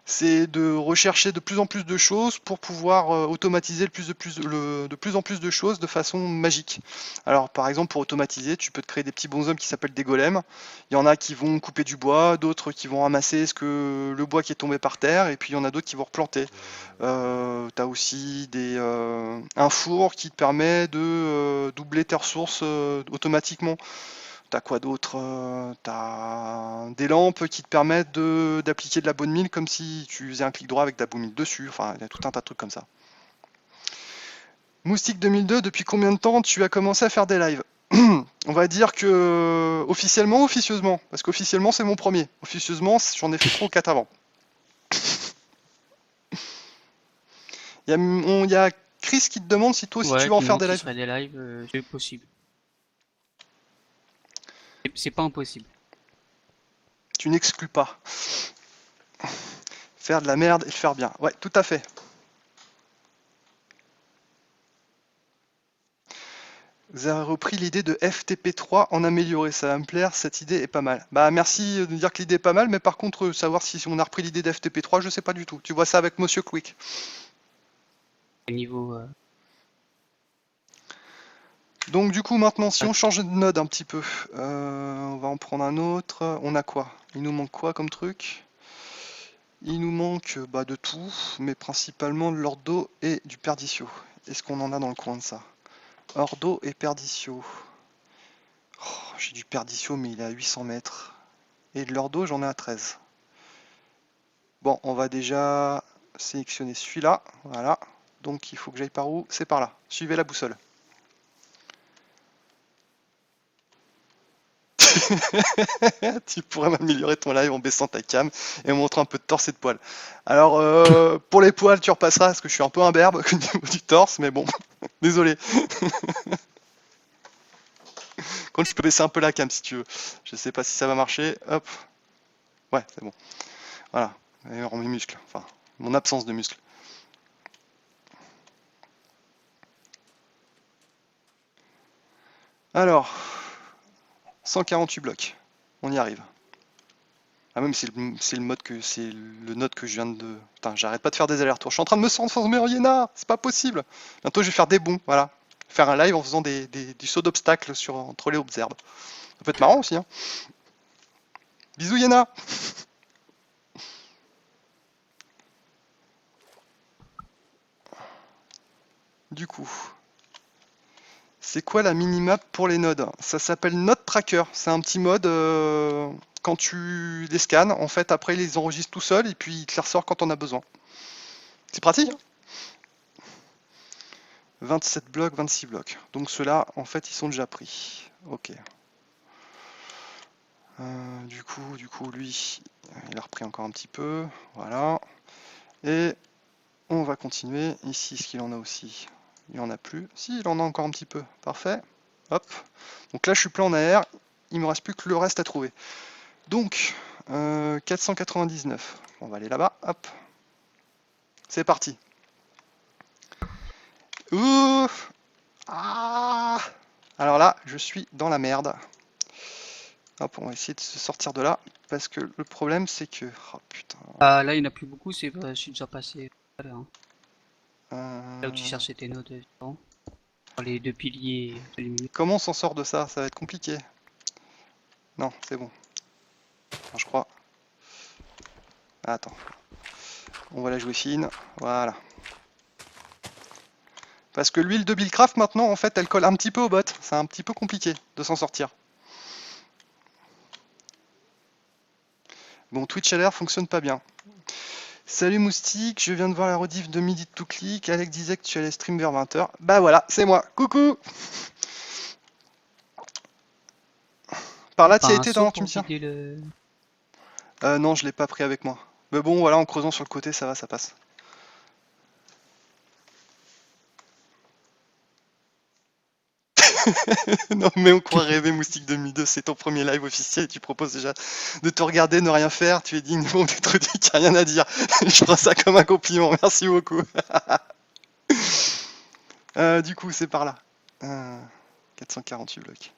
c'est de rechercher de plus en plus de choses pour pouvoir automatiser de plus en plus de choses de façon magique. Alors par exemple pour automatiser, tu peux te créer des petits bonshommes qui s'appellent des golems. Il y en a qui vont couper du bois, d'autres qui vont ramasser le bois qui est tombé par terre, et puis il y en a d'autres qui vont replanter. Tu as aussi un four qui te permet de doubler tes ressources automatiquement. T'as quoi d'autre? T'as des lampes qui te permettent d'appliquer de la bonne mine comme si tu faisais un clic droit avec de la bonne mine dessus. Enfin, il y a tout un tas de trucs comme ça. Moustique 2002, depuis combien de temps tu as commencé à faire des lives? On va dire que officiellement, officieusement. Parce qu'officiellement, c'est mon premier. Officieusement, j'en ai fait 3 ou 4 avant. Il y a Chris qui te demande si toi aussi tu veux en faire des lives. ferait des lives, c'est possible. C'est pas impossible. Tu n'exclus pas. Faire de la merde et le faire bien. Ouais, tout à fait. Vous avez repris l'idée de FTP3 en amélioré, ça va me plaire, cette idée est pas mal. Bah merci de dire que l'idée est pas mal, mais par contre, savoir si on a repris l'idée d'FTP3, je sais pas du tout. Tu vois ça avec Monsieur Quick. Niveau. Donc du coup maintenant, si on change de node un petit peu, on va en prendre un autre. On a quoi? Il nous manque quoi comme truc? Il nous manque de tout, mais principalement de l'ordo et du perdicio. Est-ce qu'on en a dans le coin de ça? Ordo et perdicio. Oh, j'ai du perdicio, mais il est à 800 mètres. Et de l'ordo, j'en ai à 13. Bon, on va déjà sélectionner celui-là. Voilà. Donc il faut que j'aille par où? C'est par là. Suivez la boussole. Tu pourrais m'améliorer ton live en baissant ta cam et en montrant un peu de torse et de poils. Alors, pour les poils, tu repasseras parce que je suis un peu imberbe au niveau du torse, mais bon, désolé. Quand tu peux baisser un peu la cam si tu veux. Je sais pas si ça va marcher. Hop. Ouais, c'est bon. Voilà. Et on mes muscles. Enfin, mon absence de muscles. Alors, 148 blocs. On y arrive. Ah même c'est le mode que c'est le node que je viens de. Putain, j'arrête pas de faire des allers-retours. Je suis en train de me transformer en Yéna, c'est pas possible. Bientôt je vais faire des bons, voilà. Faire un live en faisant du saut d'obstacles entre les hautes herbes. Ça peut être marrant aussi, hein. Bisous Yéna. Du coup, c'est quoi la minimap pour les nodes? Ça s'appelle Node Tracker. C'est un petit mode. Quand tu les scannes, en fait, après, ils les enregistrent tout seuls et puis ils te les ressortent quand on a besoin. C'est pratique, hein? 27 blocs, 26 blocs. Donc ceux-là, en fait, ils sont déjà pris. Ok. Du coup, lui, il a repris encore un petit peu. Voilà. Et on va continuer. Ici, est-ce qu'il en a aussi? Il en a plus. Si, il en a encore un petit peu. Parfait. Hop. Donc là, je suis plein en AR. Il me reste plus que le reste à trouver. Donc, 499. On va aller là-bas. Hop. C'est parti. Ouh. Ah. Alors là, je suis dans la merde. Hop, on va essayer de se sortir de là. Parce que le problème, c'est que... Oh putain. Ah, là, il n'y en a plus beaucoup, je suis déjà passé tout à l'heure. Là où tu Euh, cherchais tes notes, évidemment. Dans les deux piliers de milieu. Comment on s'en sort de ça? Ça va être compliqué. Non, c'est bon. Enfin, je crois. Attends. On va la jouer fine. Voilà. Parce que l'huile de Buildcraft, maintenant, en fait, elle colle un petit peu au bot. C'est un petit peu compliqué de s'en sortir. Bon, Twitch LR fonctionne pas bien. Salut Moustique, je viens de voir la rediff de Midi de Tout Clic. Alex disait que tu allais stream vers 20h. Bah voilà, c'est moi. Coucou. Par là, tu y as été dans tu me tiens non, je l'ai pas pris avec moi. Mais bon, voilà, en creusant sur le côté, ça va, ça passe. Non, mais on croit rêver, Moustique 2002, c'est ton premier live officiel et tu proposes déjà de te regarder, ne rien faire. Tu es digne d'être dit qu'il n'y a rien à dire. Je prends ça comme un compliment, merci beaucoup. Du coup, c'est par là. 448 blocs.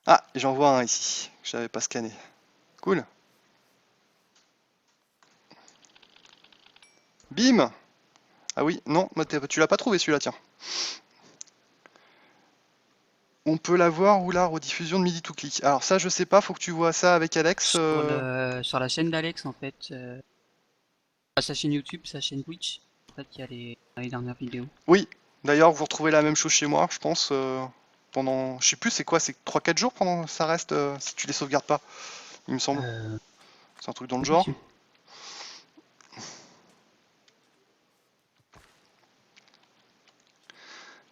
Ah, et j'en vois un ici, que je n'avais pas scanné. Cool. Bim! Ah oui, non, tu l'as pas trouvé celui-là, tiens. On peut l'avoir ou la rediffusion de Midi to Click. Alors ça, je sais pas, faut que tu vois ça avec Alex. Sur la chaîne d'Alex, en fait, sa chaîne YouTube, sa chaîne Twitch, en fait, il y a les dernières vidéos. Oui, d'ailleurs, vous retrouvez la même chose chez moi, je pense, pendant... Je sais plus, c'est quoi, c'est 3-4 jours pendant ça reste, si tu les sauvegardes pas, il me semble. C'est un truc dans le genre.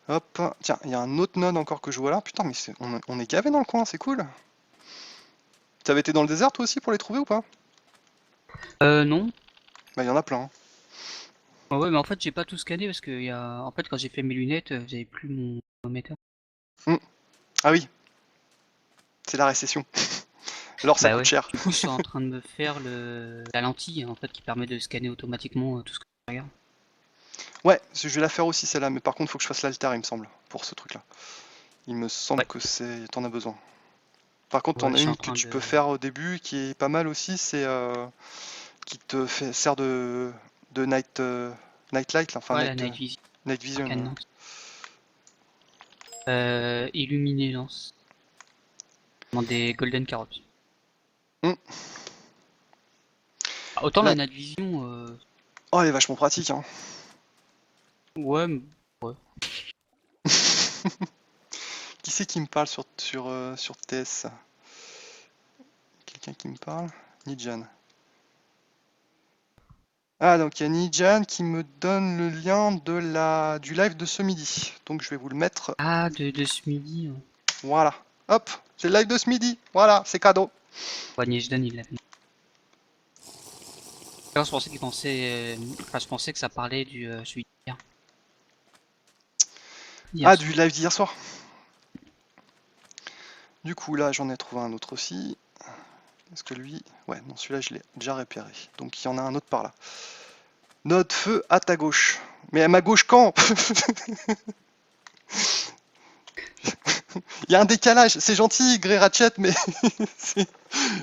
Hop, tiens, il y a un autre node encore que je vois là. Putain, mais on est gavé dans le coin, c'est cool. T'avais été dans le désert toi aussi pour les trouver ou pas? Non. Bah, il y en a plein. Hein. Ah ouais, mais en fait, j'ai pas tout scanné parce que en fait, quand j'ai fait mes lunettes, j'avais plus mon thermomètre. Ah oui, c'est la récession. Alors ça Bah coûte ouais. cher. Du coup, je suis en train de me faire la lentille, en fait, qui permet de scanner automatiquement tout ce que je regarde. Ouais, je vais la faire aussi celle-là, mais par contre, faut que je fasse l'altar, il me semble, pour ce truc-là. Il me semble Ouais. que t'en as besoin. Par contre, Ouais, t'en je as suis en une que train tu de... peux faire au début, qui est pas mal aussi, c'est qui sert de night light, là, enfin Ouais, la Night Vision, night vision. Arcane Ouais. Lance. Illuminer Lance. Dans des Golden Carottes. Hum. Ah, autant Là- la Night Vision, Oh, elle est vachement pratique. Hein. ouais, Qui c'est qui me parle sur TS? Quelqu'un qui me parle? Nijan. Ah, donc il y a Nijan qui me donne le lien du live de ce midi. Donc je vais vous le mettre. Ah, de ce midi. Voilà. Hop, c'est le live de ce midi. Voilà, c'est cadeau. Ouais, Nejdan, il l'avait. Alors, je pensais qu'il pensait... Enfin, je pensais que ça parlait du celui d'hier. Ah, Hier du soir. live d'hier soir. Du coup, là, j'en ai trouvé un autre aussi. Est-ce que lui... Ouais, non, celui-là, je l'ai déjà repéré. Donc, il y en a un autre par là. Notre feu à ta gauche. Mais à ma gauche quand? Il y a un décalage. C'est gentil, Grey Ratchet, mais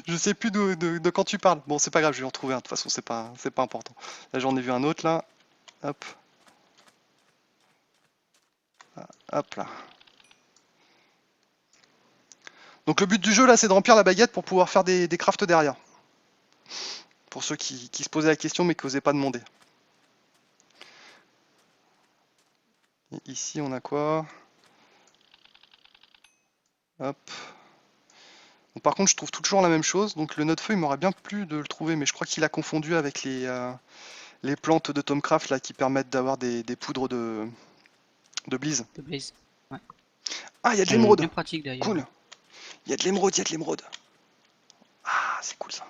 je sais plus de quand tu parles. Bon, c'est pas grave, je vais en retrouver un. De toute façon, c'est pas important. Là, j'en ai vu un autre, là. Hop. Hop là. Donc le but du jeu là c'est de remplir la baguette pour pouvoir faire des crafts derrière. Pour ceux qui se posaient la question mais qui n'osaient pas demander. Et ici on a quoi? Hop. Bon, par contre je trouve toujours la même chose, donc le node feu il m'aurait bien plu de le trouver, mais je crois qu'il a confondu avec les plantes de Tomcraft là qui permettent d'avoir des poudres de Blaze. De Blaze. Ouais. Ah il y a de l'émeraude! Bien pratique d'ailleurs. Cool! Il y a de l'émeraude, il y a de l'émeraude! Ah c'est cool ça!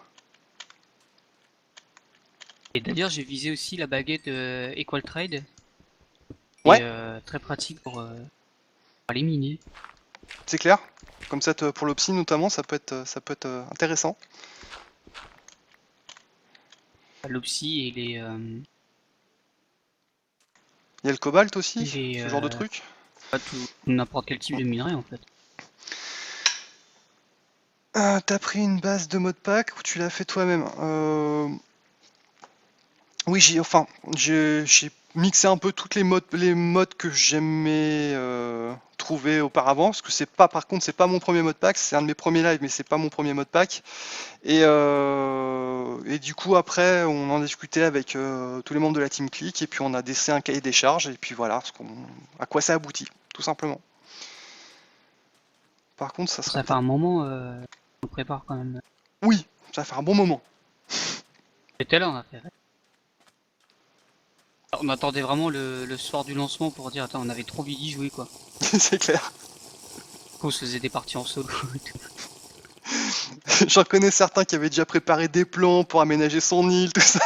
Et d'ailleurs, j'ai visé aussi la baguette Equal Trade. Ouais. Et très pratique pour les miner. C'est clair? Comme ça pour l'Opsi notamment ça peut être intéressant. L'Opsi et les... Il y a le cobalt aussi, Et ce genre de truc. pas tout, n'importe quel type de minerai en fait. T'as pris une base de modpack ou tu l'as fait toi-même? Oui, j'ai mixé un peu toutes les modes que j'aimais trouver auparavant, parce que par contre, c'est pas mon premier modpack, c'est un de mes premiers lives, mais c'est pas mon premier modpack. Et du coup, après, on en discutait avec tous les membres de la Team Click, et puis on a laissé un cahier des charges, et puis voilà, à quoi ça aboutit, tout simplement. Par contre, ça serait... Ça fait un moment on prépare quand même. Oui, ça fait un bon moment. C'était là on a fait. On attendait vraiment le soir du lancement pour dire attends on avait trop envie d'y jouer quoi. C'est clair. On se faisait des parties en solo et tout. J'en connais certains qui avaient déjà préparé des plans pour aménager son île, tout ça.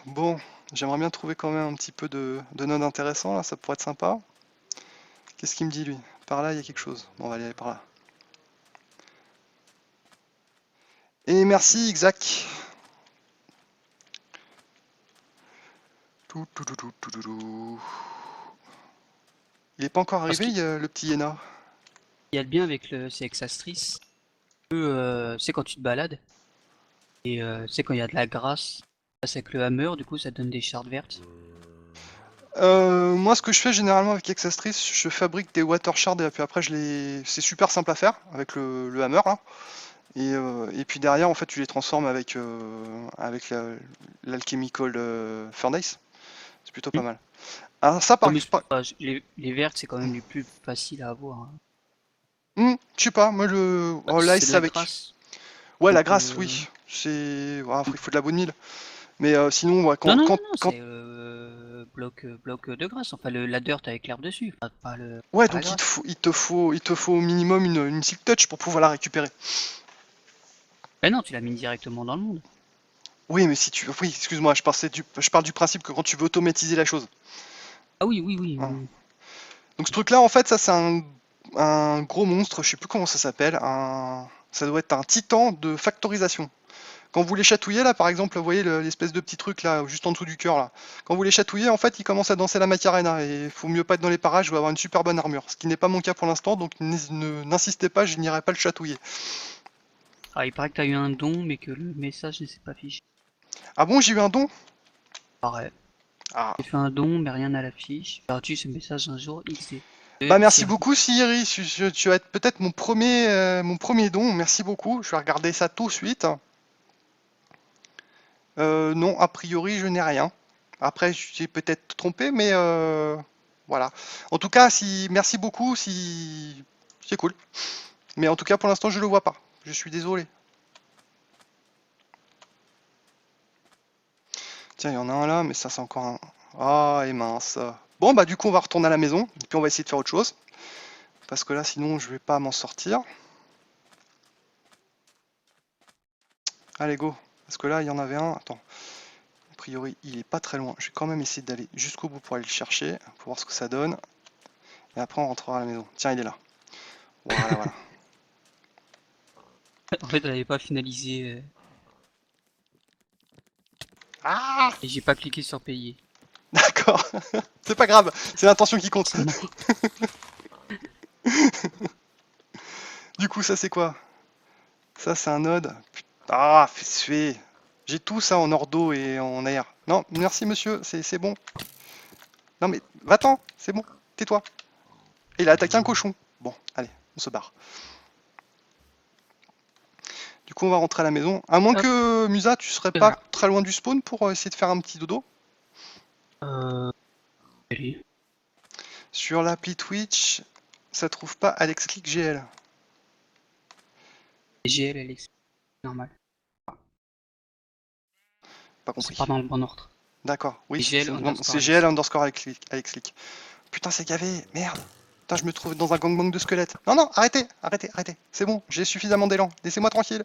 Bon, j'aimerais bien trouver quand même un petit peu de nodes intéressants, là, ça pourrait être sympa. Qu'est-ce qu'il me dit, lui? Par là, il y a quelque chose. Bon, on va aller par là. Et merci, Xac. Il est pas encore Parce arrivé, le petit Yéna. Il y a le bien avec le CX Astris. C'est quand tu te balades. Et c'est quand il y a de la grâce. C'est avec le hammer, du coup ça donne des shards vertes. Moi, ce que je fais généralement avec Exastris, je fabrique des water shards et puis après, c'est super simple à faire avec le hammer là. Et puis derrière, en fait, tu les transformes avec, l'alchemical furnace. C'est plutôt pas Hmm. mal. Alors ça, Oh, mais c'est pas- les vertes c'est quand même les plus faciles à avoir. Hein. Je sais pas, moi Bah, c'est de l'ice la avec. grâce. Ouais, la Donc, grâce, oui. Il faut de la bonne mille. Mais sinon, ouais, non, non, non, non, c'est bloc de grâce. Enfin, la dirt avec l'herbe dessus. Enfin, Ouais, pas la donc grâce. il te faut au minimum une silk touch pour pouvoir la récupérer. Ah non, tu l'as mis directement dans le monde. Oui, mais si tu, oui, excuse-moi, je parle du principe que quand tu veux automatiser la chose. Ah oui, oui, oui. Hein. Oui. Donc ce truc-là, en fait, ça c'est un gros monstre, je sais plus comment ça s'appelle, ça doit être un titan de factorisation. Quand vous les chatouillez là, par exemple, vous voyez l'espèce de petit truc là, juste en dessous du cœur là. Quand vous les chatouillez, en fait, ils commencent à danser la Macarena et il faut mieux pas être dans les parages, je vais avoir une super bonne armure. Ce qui n'est pas mon cas pour l'instant, donc n'insistez pas, je n'irai pas le chatouiller. Ah, il paraît que t'as eu un don, mais que le message ne s'est pas fiché. Ah bon, j'ai eu un don? Pareil. Ah. J'ai fait un don, mais rien à la fiche. J'ai reçu ce message un jour XD. Bah merci Siri. beaucoup Siri, tu vas être peut-être mon premier don, merci beaucoup, je vais regarder ça tout de suite. Non, a priori je n'ai rien. Après, j'ai peut-être trompé, mais voilà. En tout cas, merci beaucoup, c'est cool. Mais en tout cas, pour l'instant, je le vois pas. Je suis désolé. Tiens, il y en a un là, mais ça, c'est encore un. Ah, et mince. Bon, bah, du coup, on va retourner à la maison, et puis on va essayer de faire autre chose. Parce que là, sinon, je vais pas m'en sortir. Allez, go. Parce que là, il y en avait un. Attends. A priori, il est pas très loin. Je vais quand même essayer d'aller jusqu'au bout pour aller le chercher, pour voir ce que ça donne. Et après, on rentrera à la maison. Tiens, il est là. Voilà, voilà. En fait, elle avait pas finalisé. Ah! Et j'ai pas cliqué sur payer. D'accord. C'est pas grave. C'est l'intention qui compte. Non. Du coup, ça, c'est quoi? Ça, c'est un node. Ah, fais. J'ai tout ça en ordo et en air. Non, merci, monsieur. C'est bon. Non, mais va-t'en. C'est bon. Tais-toi. Et il a attaqué un cochon. Bon, allez, on se barre. Du coup, on va rentrer à la maison. À moins Hop. que, Musa, tu serais pas Voilà. très loin du spawn pour essayer de faire un petit dodo. Allez. Sur l'appli Twitch, ça trouve pas Alex Click GL. GL, elle est normal. Pas C'est compris. pas dans le bon ordre. D'accord. Oui, GL non, underscore c'est Alex. GL underscore Alex Click. Putain, c'est gavé. Merde. Putain, je me trouve dans un gangbang de squelettes. Non, non, arrêtez. C'est bon, j'ai suffisamment d'élan. Laissez-moi tranquille.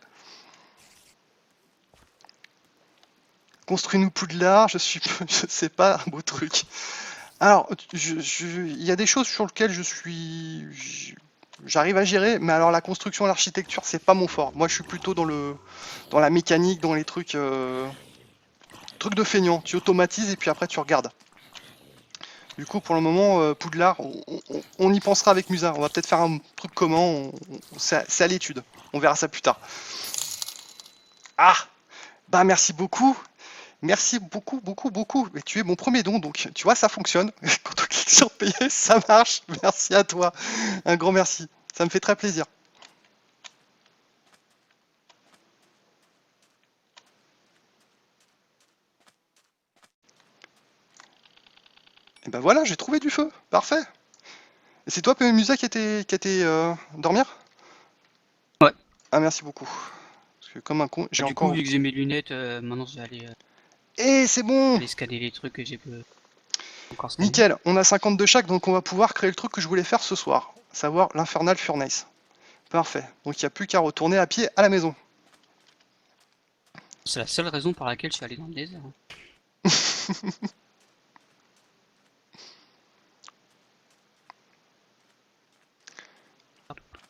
Construis-nous Poudlard, je sais pas, un beau truc. Alors, il y a des choses sur lesquelles j'arrive à gérer, mais alors la construction, l'architecture, c'est pas mon fort. Moi, je suis plutôt dans la mécanique, dans les trucs de feignant. Tu automatises et puis après tu regardes. Du coup, pour le moment, Poudlard, on y pensera avec Musa. On va peut-être faire un truc commun. C'est à l'étude. On verra ça plus tard. Ah, bah merci beaucoup. Merci beaucoup, beaucoup, beaucoup. Mais tu es mon premier don, donc tu vois, ça fonctionne. Quand on clique sur payer, ça marche. Merci à toi. Un grand merci. Ça me fait très plaisir. Et ben voilà, j'ai trouvé du feu. Parfait. Et c'est toi, Musa, qui était dormir? Ouais. Ah, merci beaucoup. Parce que comme un con, j'ai Du encore. coup, vu que j'ai mes lunettes, maintenant je vais Et c'est bon! aller scanner les trucs que j'ai encore scanner. Nickel, on a 52 chaque, donc on va pouvoir créer le truc que je voulais faire ce soir, savoir l'Infernal Furnace. Parfait, donc il n'y a plus qu'à retourner à pied à la maison. C'est la seule raison pour laquelle je suis allé dans le désert.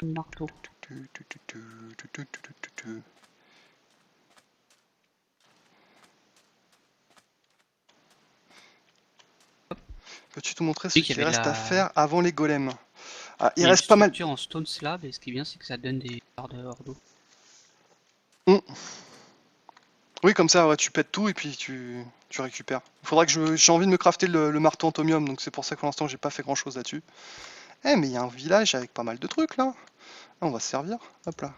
Marteau. peux-tu tout montrer ce Oui, qu'il y qu'il avait de reste à la- faire avant les golems? Ah, Il il y a reste une pas mal. structure en stone slab, et ce qui est bien, c'est que ça donne des barres de hors d'eau. Oui, comme ça, ouais, tu pètes tout et puis tu récupères. Il faudra que j'ai envie de me crafter le marteau atomium, donc c'est pour ça que pour l'instant j'ai pas fait grand chose là-dessus. Eh, mais il y a un village avec pas mal de trucs là. Ah, on va se servir. Hop là.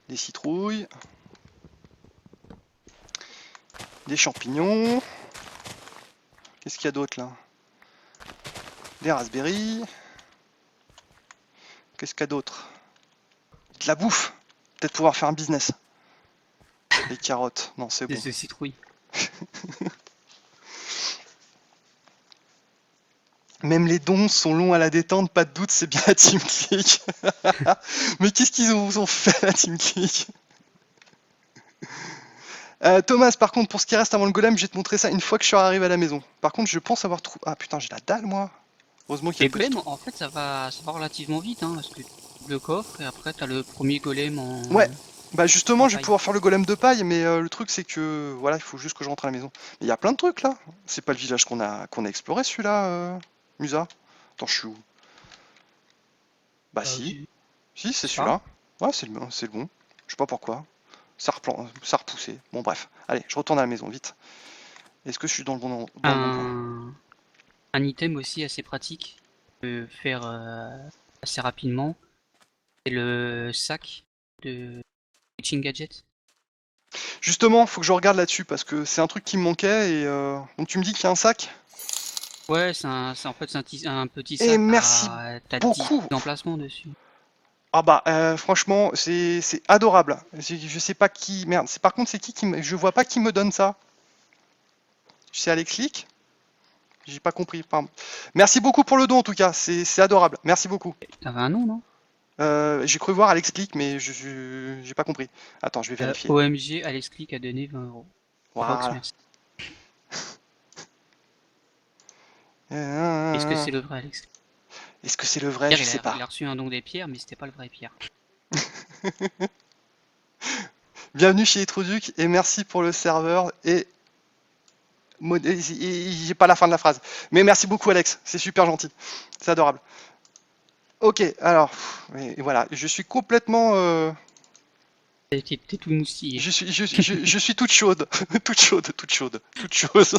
Des citrouilles. Des champignons. Qu'est-ce qu'il y a d'autre là? Des raspberries. Qu'est-ce qu'il y a d'autre? De la bouffe. Peut-être pouvoir faire un business. Des carottes. Non, c'est bon. Des citrouilles. Même les dons sont longs à la détente, pas de doute, c'est bien la Team Click. Mais qu'est-ce qu'ils vous ont fait, la Team Click? Thomas, par contre, pour ce qui reste avant le golem, je vais te montrer ça une fois que je serai arrivé à la maison. Par contre, je pense avoir trouvé... Ah putain, j'ai la dalle, moi. Heureusement qu'il y a Les le petit golems, en fait, ça va relativement vite, hein, parce que tu ouvres le coffre et après t'as le premier golem en. Ouais. Bah justement, En je vais paille. pouvoir faire le golem de paille, mais le truc c'est que voilà, il faut juste que je rentre à la maison. Mais il y a plein de trucs là. C'est pas le village qu'on a exploré celui-là, Musa. Attends, je suis où? Bah si, si c'est Ça celui-là. Ouais, c'est le bon. Je sais pas pourquoi. Ça a repoussé. Bon bref, allez, je retourne à la maison vite. Est-ce que je suis dans le bon point? Un item aussi assez pratique, peut faire assez rapidement, c'est le sac de Witching Gadget. Justement, faut que je regarde là-dessus parce que c'est un truc qui me manquait et donc tu me dis qu'il y a un sac? Ouais, en fait c'est un petit Et sac, merci t'as 10 beaucoup. emplacements dessus. Ah bah franchement c'est adorable. Je sais pas qui. Merde, par contre c'est qui je vois pas qui me donne ça. C'est Alex Leak? J'ai pas compris, pardon. Merci beaucoup pour le don en tout cas, c'est adorable. Merci beaucoup. T'avais un nom, non? J'ai cru voir Alex Leak mais j'ai pas compris. Attends, je vais vérifier. OMG, Alex Click a donné 20 €. Rox, Voilà. merci. Est-ce que c'est le vrai Alex Click? Est-ce que c'est le vrai? Pierre, Je sais pas. il a reçu un don des pierres, mais c'était pas le vrai Pierre. Bienvenue chez Etroduc et merci pour le serveur et j'ai pas la fin de la phrase. Mais merci beaucoup Alex, c'est super gentil. C'est adorable. Ok, alors, et voilà, je suis complètement... T'es tout moustillé. Je suis toute chaude, toute chaude, toute chaude, toute chaude.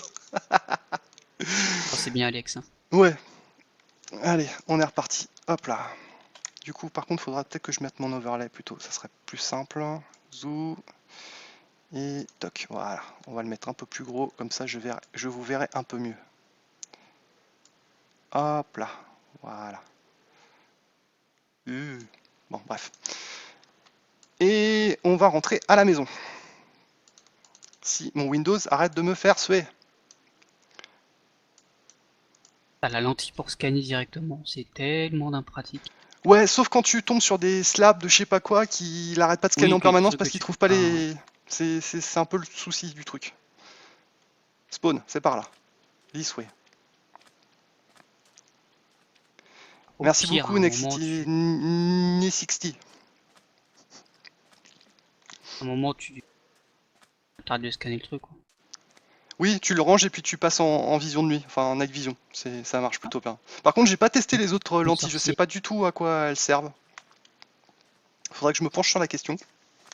Oh, c'est bien Alex. Hein. Ouais. Allez, on est reparti. Hop là. Du coup, par contre, il faudra peut-être que je mette mon overlay plutôt. Ça serait plus simple. Zou. Et toc. Voilà. On va le mettre un peu plus gros. Comme ça, je vous verrai un peu mieux. Hop là. Voilà. Bon, bref. Et on va rentrer à la maison. Si mon Windows arrête de me faire suer. T'as la lentille pour scanner directement, c'est tellement d'impratique. Ouais, sauf quand tu tombes sur des slabs de je sais pas quoi qui n'arrêtent pas de scanner Oui, en permanence que parce tu qu'ils trouvent peux pas pas- les... C'est un peu le souci du truc. Spawn, c'est par là. This way. Au Merci pire, beaucoup, à un moment, Nexity. tu t'arrêtes de scanner le truc. Quoi. Oui, tu le ranges et puis tu passes en vision de nuit, enfin en night vision. Ça marche plutôt bien. Par contre, j'ai pas testé les autres lentilles, je sais sorcier. pas du tout à quoi elles servent. Faudrait que je me penche sur la question,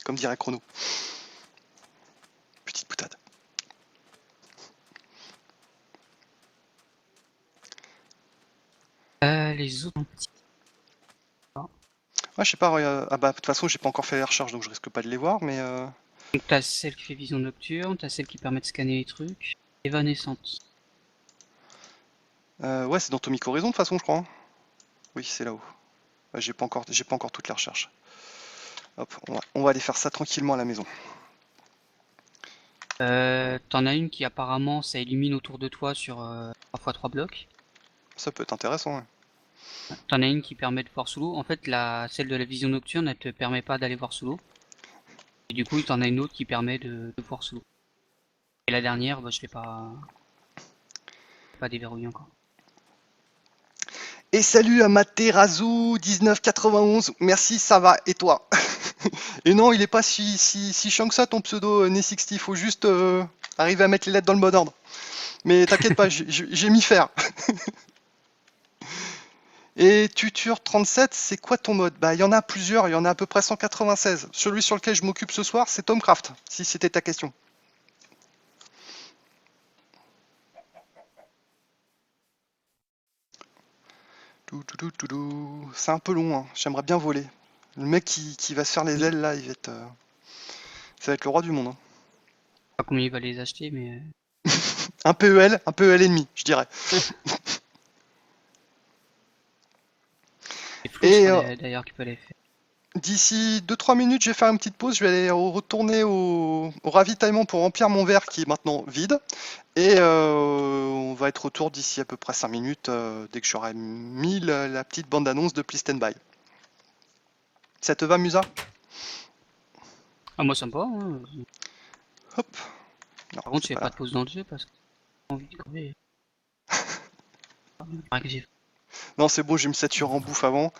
comme dirait Chrono. Petite boutade. Les autres. Ouais, je sais pas, ah bah de toute façon j'ai pas encore fait les recherches donc je risque pas de les voir, mais Donc t'as celle qui fait vision nocturne, t'as celle qui permet de scanner les trucs. Évanescente. ouais c'est dans Atomic Horizon de toute façon je crois. Hein. Oui c'est là-haut. Ouais, j'ai pas encore toutes les recherches. Hop, on va aller faire ça tranquillement à la maison. T'en as une qui apparemment ça illumine autour de toi sur 3x3 blocs. Ça peut être intéressant. Ouais. T'en as une qui permet de voir sous l'eau. En fait, celle de la vision nocturne, elle te permet pas d'aller voir sous l'eau. Et du coup, t'en as une autre qui permet de voir sous l'eau. Et la dernière, bah, je l'ai pas déverrouillé encore. Et salut à Materazu 1991, merci, ça va, et toi? Et non, il est pas si chiant que ça ton pseudo Nexity, faut juste arriver à mettre les lettres dans le bon ordre. Mais t'inquiète pas, j'ai mis faire. Et Tutur 37, c'est quoi ton mode? Bah, il y en a plusieurs, il y en a à peu près 196. Celui sur lequel je m'occupe ce soir, c'est Tomcraft, si c'était ta question. C'est un peu long, hein. J'aimerais bien voler. Le mec qui va se faire les ailes là, il va être, ça va être le roi du monde, hein. Je sais pas combien il va les acheter, mais. Un PEL et demi, je dirais. C'est flou, Et, d'ailleurs, qui peut les faire. D'ici 2-3 minutes, je vais faire une petite pause. Je vais aller retourner au ravitaillement pour remplir mon verre qui est maintenant vide. Et on va être retour d'ici à peu près 5 minutes dès que j'aurai mis la petite bande-annonce de Please Stand By. Ça te va, Musa? Ah, moi, ça me va. Hein. Hop. Non, Par contre, c'est il n'y a pas pas de pause dans le jeu parce que j'ai envie de crever. Ah, que j'ai- Non, c'est bon, j'ai me saturé en bouffe avant.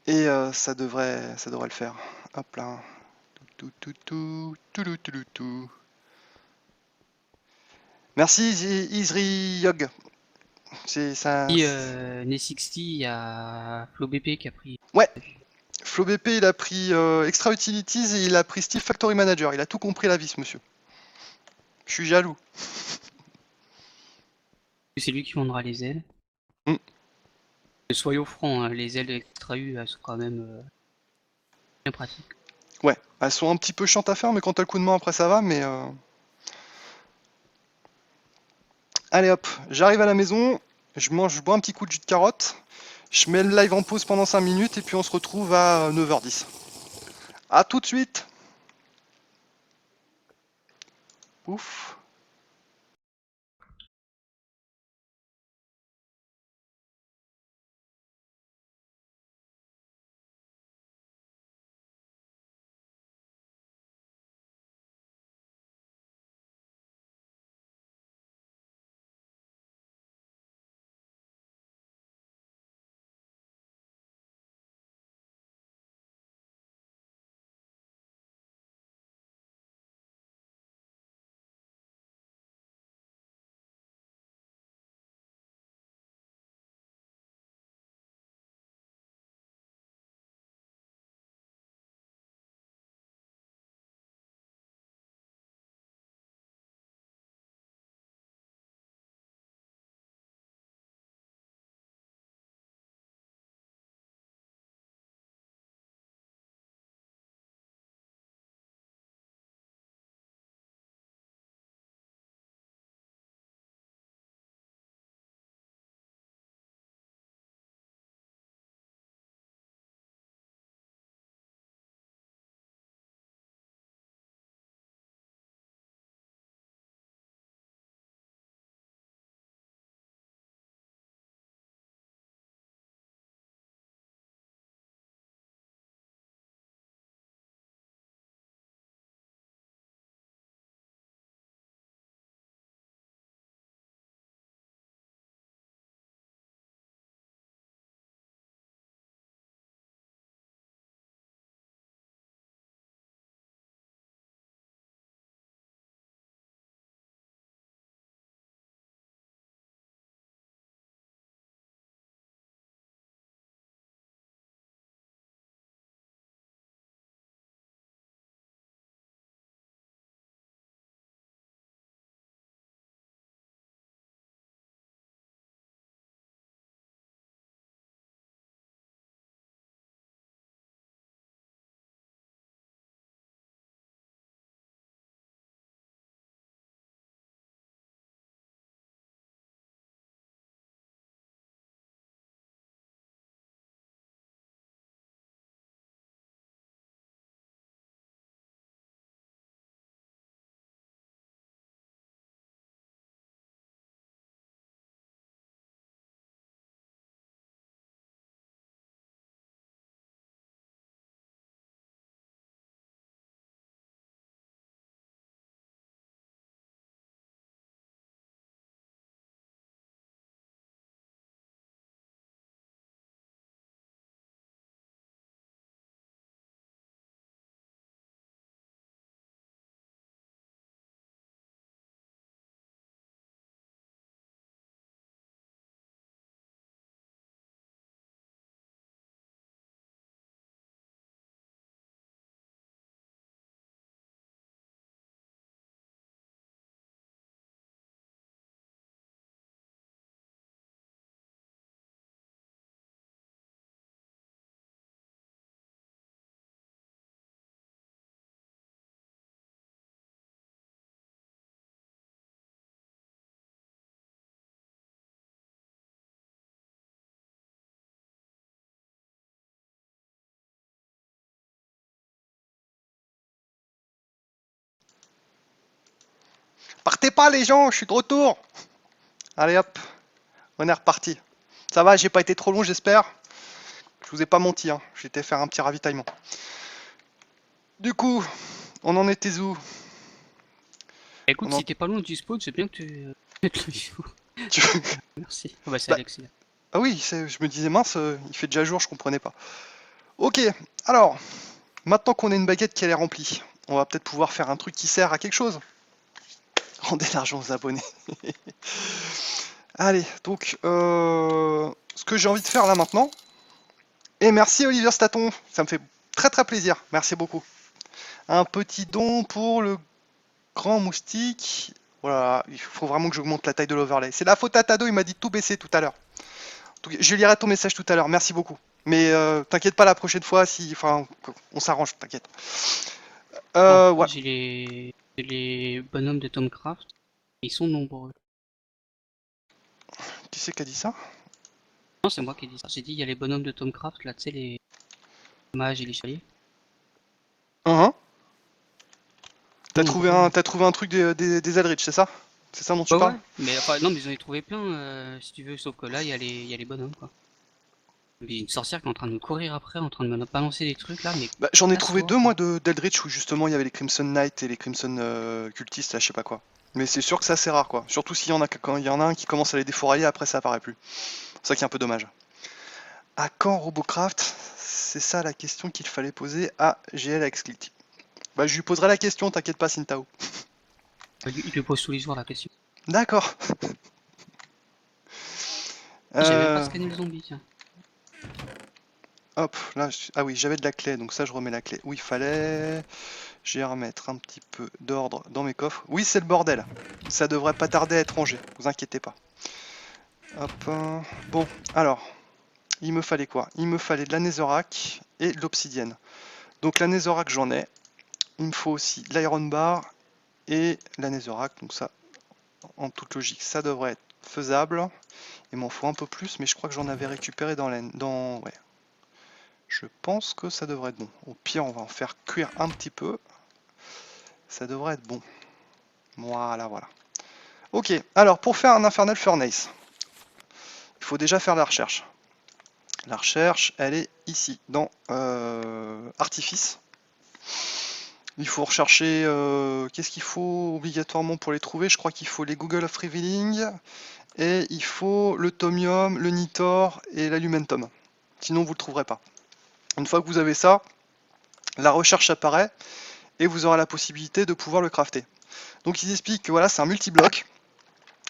Et ça devrait le faire. Hop là. Tout. Merci Isri Yog. C'est ça. Puis, Ne60, il y a Flo BP qui a pris. Ouais. Flo BP, il a pris Extra Utilities et il a pris Steve Factory Manager. Il a tout compris la vie, ce monsieur. Je suis jaloux. C'est lui qui vendra les ailes. Mm. Soyons francs, hein, les ailes extra U elles sont quand même bien pratiques. Ouais, elles sont un petit peu chiantes à faire, mais quand t'as le coup de main après ça va, mais... Allez hop, j'arrive à la maison, je bois un petit coup de jus de carotte, je mets le live en pause pendant 5 minutes et puis on se retrouve à 9h10. A tout de suite. Ouf. Partez pas les gens, je suis de retour. Allez hop, on est reparti. Ça va, j'ai pas été trop long j'espère. Je vous ai pas menti, hein. J'étais faire un petit ravitaillement. Du coup, on en était où? Écoute, On en- si t'es pas loin du spawn, c'est bien que tu mettes le jour. Tu- Merci. Oh, bah, c'est Bah, Alex. Là. Ah oui, je me disais mince, il fait déjà jour, je comprenais pas. Ok, alors, maintenant qu'on a une baguette qui elle est remplie, on va peut-être pouvoir faire un truc qui sert à quelque chose. Rendez l'argent aux abonnés. Allez, donc, ce que j'ai envie de faire là maintenant, et merci Olivier Staton, ça me fait très très plaisir, merci beaucoup. Un petit don pour le grand moustique. Voilà, il faut vraiment que j'augmente la taille de l'overlay. C'est la faute à Tado, il m'a dit de tout baisser tout à l'heure. Je lirai ton message tout à l'heure, merci beaucoup. Mais t'inquiète pas la prochaine fois, si, enfin, on s'arrange, t'inquiète. Bon, Ouais. j'ai les bonhommes de Tomcraft. Ils sont nombreux. Qui c'est qui a dit ça? Non, c'est moi qui ai dit ça. J'ai dit, il y a les bonhommes de Tomcraft, là, tu sais, les mages et les chevaliers. Hein? T'as Non, trouvé un truc des Eldritch, c'est ça? C'est ça dont tu ouais, parles? ouais. Mais enfin, non, mais j'en ai trouvé plein, si tu veux, sauf que là, il y a les bonhommes, quoi. Il y a une sorcière qui est en train de me courir après, en train de me balancer des trucs, là, mais... Bah, j'en ai Ah, trouvé soir, deux, quoi. moi, d'Eldritch, où justement il y avait les Crimson Knight et les Crimson Cultistes, là, je sais pas quoi. Mais c'est sûr que c'est assez rare, quoi. Surtout s'il y en a, quand il y en a un qui commence à les défourailler, après ça apparaît plus. C'est ça qui est un peu dommage. À quand Robocraft? C'est ça la question qu'il fallait poser à GL Click. Bah, je lui poserai la question, t'inquiète pas, Sintao. Il te pose tous les jours la question. D'accord. J'ai même pas Euh, scanné le zombie, tiens. Hop, là, ah oui, j'avais de la clé, donc ça je remets la clé où il fallait. Je vais remettre un petit peu d'ordre dans mes coffres. Oui, c'est le bordel. Ça devrait pas tarder à être rangé, vous inquiétez pas. Hop, bon, alors, il me fallait quoi? Il me fallait de la netherrack et de l'obsidienne. Donc la netherrack j'en ai. Il me faut aussi de l'iron bar et la netherrack, donc ça, en toute logique, ça devrait être faisable. Il m'en faut un peu plus, mais je crois que j'en avais récupéré ouais. Je pense que ça devrait être bon. Au pire, on va en faire cuire un petit peu. Ça devrait être bon. Voilà, voilà. Ok, alors pour faire un Infernal Furnace, il faut déjà faire la recherche. La recherche, elle est ici, dans Artifice. Il faut rechercher, qu'est-ce qu'il faut obligatoirement pour les trouver? Je crois qu'il faut les Google of Revealing, et il faut le Tomium, le Nitor et l'Alumentum. Sinon, vous ne le trouverez pas. Une fois que vous avez ça, la recherche apparaît, et vous aurez la possibilité de pouvoir le crafter. Donc ils expliquent que voilà, c'est un multi-bloc,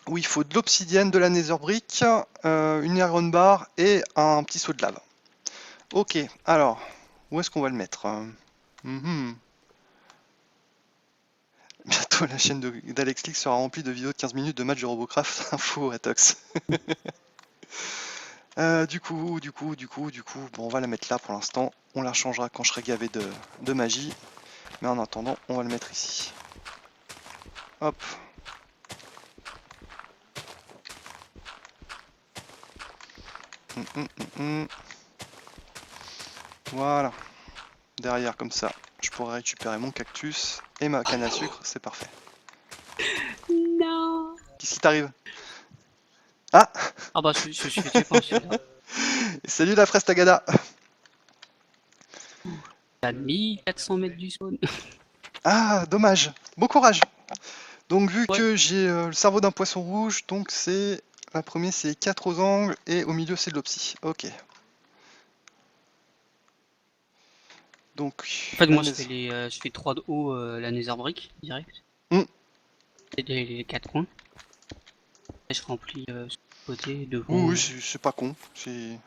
où il faut de l'obsidienne, de la nether brick, une iron bar et un petit seau de lave. Ok, alors, où est-ce qu'on va le mettre? Bientôt la chaîne d'AlexClick sera remplie de vidéos de 15 minutes de matchs de Robocraft. Info à Tox. Du coup, bon, on va la mettre là pour l'instant. On la changera quand je serai gavé de magie. Mais en attendant, on va le mettre ici. Hop. Voilà. Derrière, comme ça, je pourrai récupérer mon cactus et ma canne à sucre. C'est parfait. Non. Qu'est-ce qui t'arrive? Ah! Ah bah, je suis fait tuer par celui-là. Salut la fraise Tagada! À 1400 mètres du spawn. Ah, dommage. Bon courage. Donc vu Ouais. que j'ai le cerveau d'un poisson rouge, donc c'est... La première c'est 4 aux angles et au milieu c'est de l'opsie. Ok. Donc... En fait, moi, je fais 3 de haut, la nether brick, direct. Hmm. Et les 4 coins. Et je remplis sur le côté, devant. Oui, c'est pas con. C'est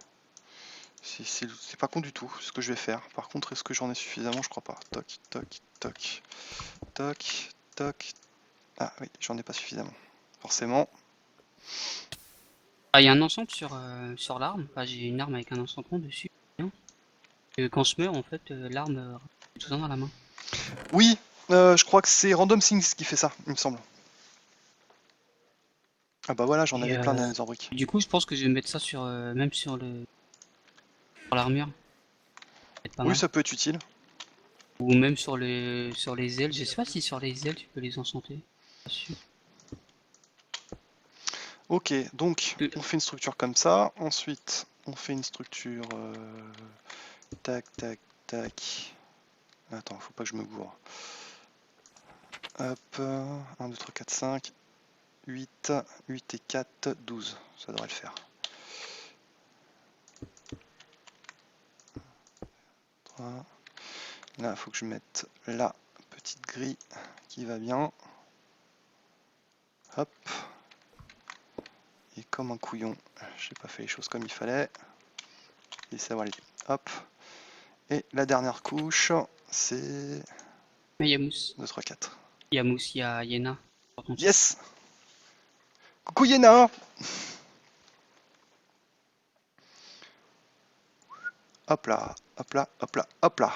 pas con du tout ce que je vais faire. Par contre, est-ce que j'en ai suffisamment? Je crois pas. Toc, toc, toc. Toc, toc. Ah oui, j'en ai pas suffisamment. Forcément. Ah, il y a un ensemble sur l'arme. Enfin, j'ai une arme avec un enchantement dessus. Quand je meurs, en fait, l'arme est tout le temps dans la main. Oui, je crois que c'est Random Things qui fait ça, il me semble. Ah bah voilà, j'en Et, avais plein dans les briques. Du coup, je pense que je vais mettre ça sur même sur l'armure. Oui, ça peut être utile. Ou même sur les ailes. Je sais pas si sur les ailes tu peux les enchanter. Pas sûr. Ok, donc Oui. on fait une structure comme ça. Ensuite, on fait une structure. Tac, tac, tac. Attends, faut pas que je me gourre. Hop, 1, 2, 3, 4, 5, 8, 8 et 4, 12. Ça devrait le faire. 3. Là, il faut que je mette la petite grille qui va bien. Hop. Et comme un couillon, j'ai pas fait les choses comme il fallait. Et ça va aller. Hop. Et la dernière couche, c'est Mais il y a Mousse. 2, 3, 4. Il y a Mousse, il y a Yéna. Yes! Coucou Yéna! Hop là, hop là, hop là, hop là.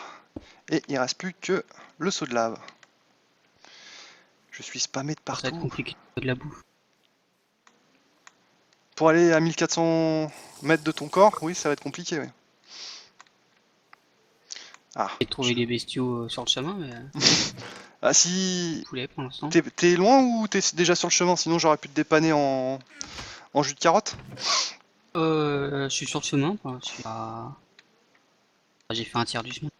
Et il reste plus que le seau de lave. Je suis spammé de Ça va être partout. compliqué de la bouffe. Pour aller à 1400 mètres de ton corps, oui, ça va être compliqué. Oui. Ah, J'ai trouvé des bestiaux sur le chemin, mais ah si. poulet pour l'instant. T'es loin ou t'es déjà sur le chemin? Sinon j'aurais pu te dépanner en jus de carotte. Je suis sur le chemin, quoi. Je suis à... J'ai fait un tiers du chemin.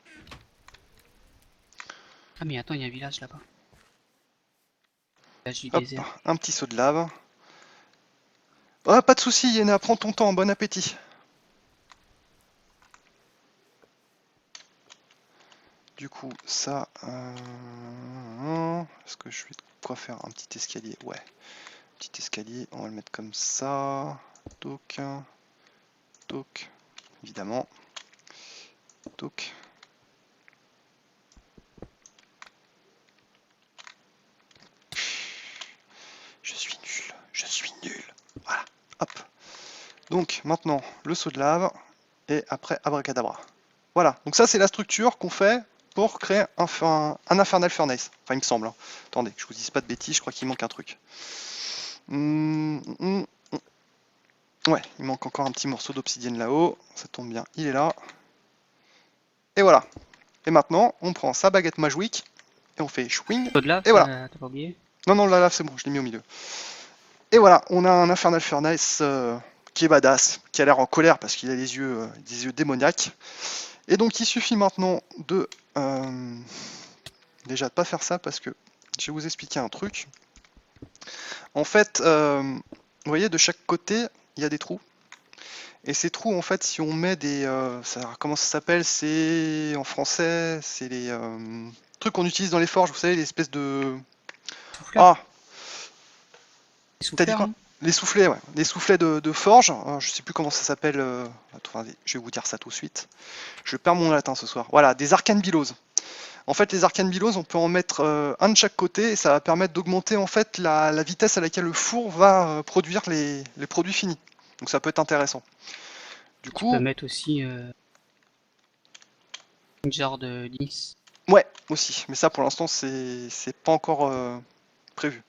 Ah mais attends, il y a un village là-bas. Village du Hop, désert. un petit seau de lave. Oh, pas de soucis, Yéna, prends ton temps, bon appétit. Du coup, ça... Est-ce que je vais de quoi faire un petit escalier? Ouais. Petit escalier, on va le mettre comme ça. Toc. Toc. Évidemment. Toc. Je suis nul. Je suis nul. Voilà. Hop. Donc, maintenant, le seau de lave. Et après, abracadabra. Voilà. Donc ça, c'est la structure qu'on fait pour créer un Infernal Furnace. Enfin, il me semble. Hein. Attendez, que je vous dise pas de bêtises, je crois qu'il manque un truc. Ouais, il manque encore un petit morceau d'obsidienne là-haut. Ça tombe bien, il est là. Et voilà. Et maintenant, on prend sa baguette Majwick et on fait chwing. Saut de lave, Et voilà. t'as pas oublié? Non, non, la lave, c'est bon, je l'ai mis au milieu. Et voilà, on a un Infernal Furnace qui est badass, qui a l'air en colère parce qu'il a des yeux démoniaques. Et donc, il suffit maintenant de... déjà, de pas faire ça parce que je vais vous expliquer un truc. En fait, vous voyez, de chaque côté, il y a des trous. Et ces trous, en fait, si on met des... comment ça s'appelle? C'est... En français, c'est les trucs qu'on utilise dans les forges, vous savez, les espèces de... Souffleur. Ah, Les t'as dit souffleurs, quoi? hein. Les soufflets, ouais. Les soufflets de forge. Je sais plus comment ça s'appelle. Attendez, je vais vous dire ça tout de suite. Je perds mon latin ce soir. Voilà, des arcane billows. En fait, les arcane billows, on peut en mettre un de chaque côté et ça va permettre d'augmenter en fait la vitesse à laquelle le four va produire les produits finis. Donc ça peut être intéressant. Du Tu coup, peux mettre aussi une genre de 10. ouais, aussi. Mais ça, pour l'instant, c'est pas encore prévu.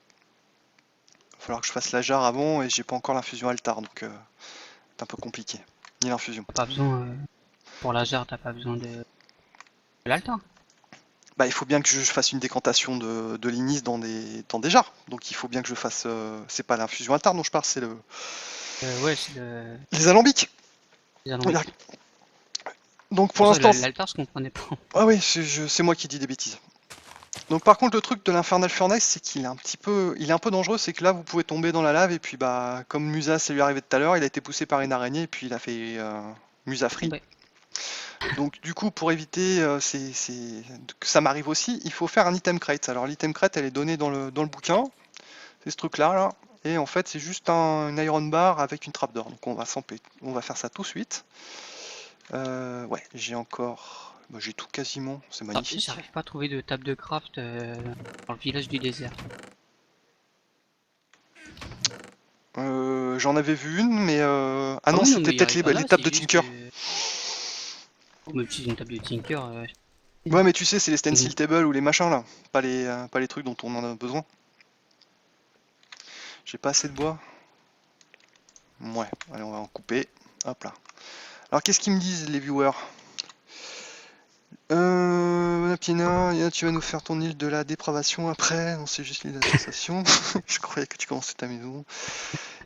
Il va falloir que je fasse la jarre avant et j'ai pas encore l'infusion altar, donc c'est un peu compliqué. Ni l'infusion. T'as pas besoin, pour la jarre, t'as pas besoin de l'altar. Bah, il faut bien que je fasse une décantation de l'inis dans des jarres. Donc il faut bien que je fasse. C'est pas l'infusion altar dont je parle, c'est Ouais, c'est le... les alambics. les alambics. Regarde. Donc pour Pour ça, l'instant. l'altar, je comprenais pas. Ah oui, c'est moi qui dis des bêtises. Donc par contre le truc de l'Infernal Furnace, c'est qu'il est un peu dangereux, c'est que là vous pouvez tomber dans la lave et puis bah comme Musa ça lui est arrivé tout à l'heure, il a été poussé par une araignée et puis il a fait Musa free. Ouais. Donc du coup pour éviter que ça m'arrive aussi, il faut faire un item crate. Alors l'item crate elle est donnée dans le bouquin, c'est ce truc là, et en fait c'est juste une iron bar avec une trapdoor. Donc on va faire ça tout de suite. Ouais, j'ai encore... Bah, j'ai tout quasiment, c'est magnifique. J'arrive pas à trouver de table de craft dans le village du désert. J'en avais vu une, mais... Ah non, oui, c'était mais peut-être y a pas les là, tables de c'est juste Tinker. que- Oh, mais si j'ai une table de Tinker, Ouais, mais tu sais, c'est les stencil tables ou les machins là, pas les trucs dont on en a besoin. J'ai pas assez de bois. Ouais, allez, on va en couper. Hop là. Alors, qu'est-ce qu'ils me disent, les viewers? Piena, tu vas nous faire ton île de la dépravation après. Non, c'est juste l'île d'association. Je croyais que tu commençais ta maison.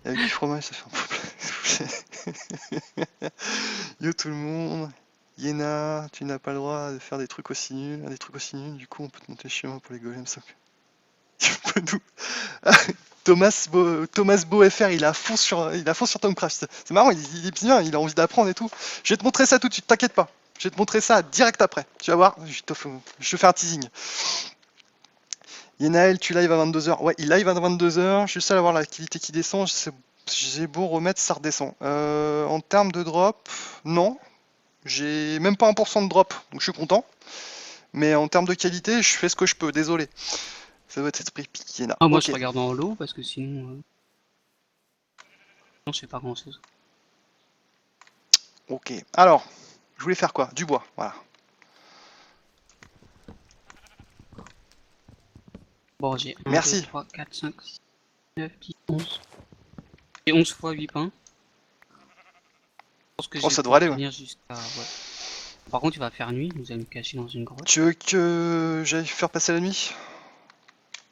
Avec du fromage, ça fait un peu. Yo tout le monde. Yéna, tu n'as pas le droit de faire des trucs aussi nuls. Du coup, on peut te monter chez moi pour les golems. Ça... Tu peux nous... Thomas Beau FR, il a fond sur Tomcraft. C'est marrant, il est bien, il a envie d'apprendre et tout. Je vais te montrer ça tout de suite, t'inquiète pas. Je vais te montrer ça direct après. Tu vas voir, je te fais un teasing. Yenaël, tu live à 22h. Ouais, il live à 22h. Je suis seul à voir l'activité qui descend. J'ai beau remettre, ça redescend. En termes de drop, non. J'ai même pas 1% de drop, donc je suis content. Mais en termes de qualité, je fais ce que je peux, désolé. Ça doit être esprit Yéna. Ah, moi Ok. je regarde en lot parce que sinon. Non, je fais pas grand chose. Ok. Alors, je voulais faire quoi? Du bois, voilà. Bon, j'ai 1, Merci. 2, 3, 4, 5, 6, 9, 10, 11. J'ai 11 fois 8 pains. Je pense que Oh, je ça vais devrait aller, tenir jusqu'à. Ouais. Par contre, il va faire nuit, vous allez me cacher dans une grotte. Tu veux que j'aille faire passer la nuit?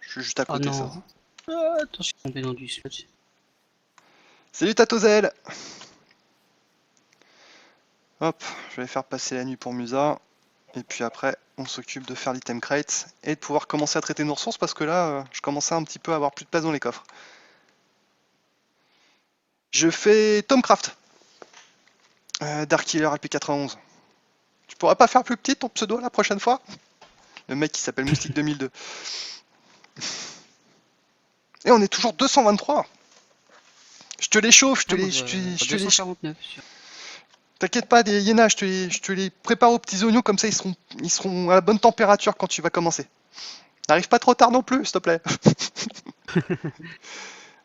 Je suis juste à Oh côté, ça. non. Ah, attends, je suis tombé dans du sludge. Salut Tatozel. Hop, je vais faire passer la nuit pour Musa. Et puis après, on s'occupe de faire l'item crate et de pouvoir commencer à traiter nos ressources parce que là, je commençais un petit peu à avoir plus de place dans les coffres. Je fais Tomcraft. Dark Killer LP91. Tu pourrais pas faire plus petit ton pseudo la prochaine fois? Le mec qui s'appelle Moustique 2002. Et on est toujours 223. Je te les chauffe, je te les... 249. T'inquiète pas, des Yéna, je te les prépare aux petits oignons, comme ça ils seront à la bonne température quand tu vas commencer. N'arrive pas trop tard non plus, s'il te plaît.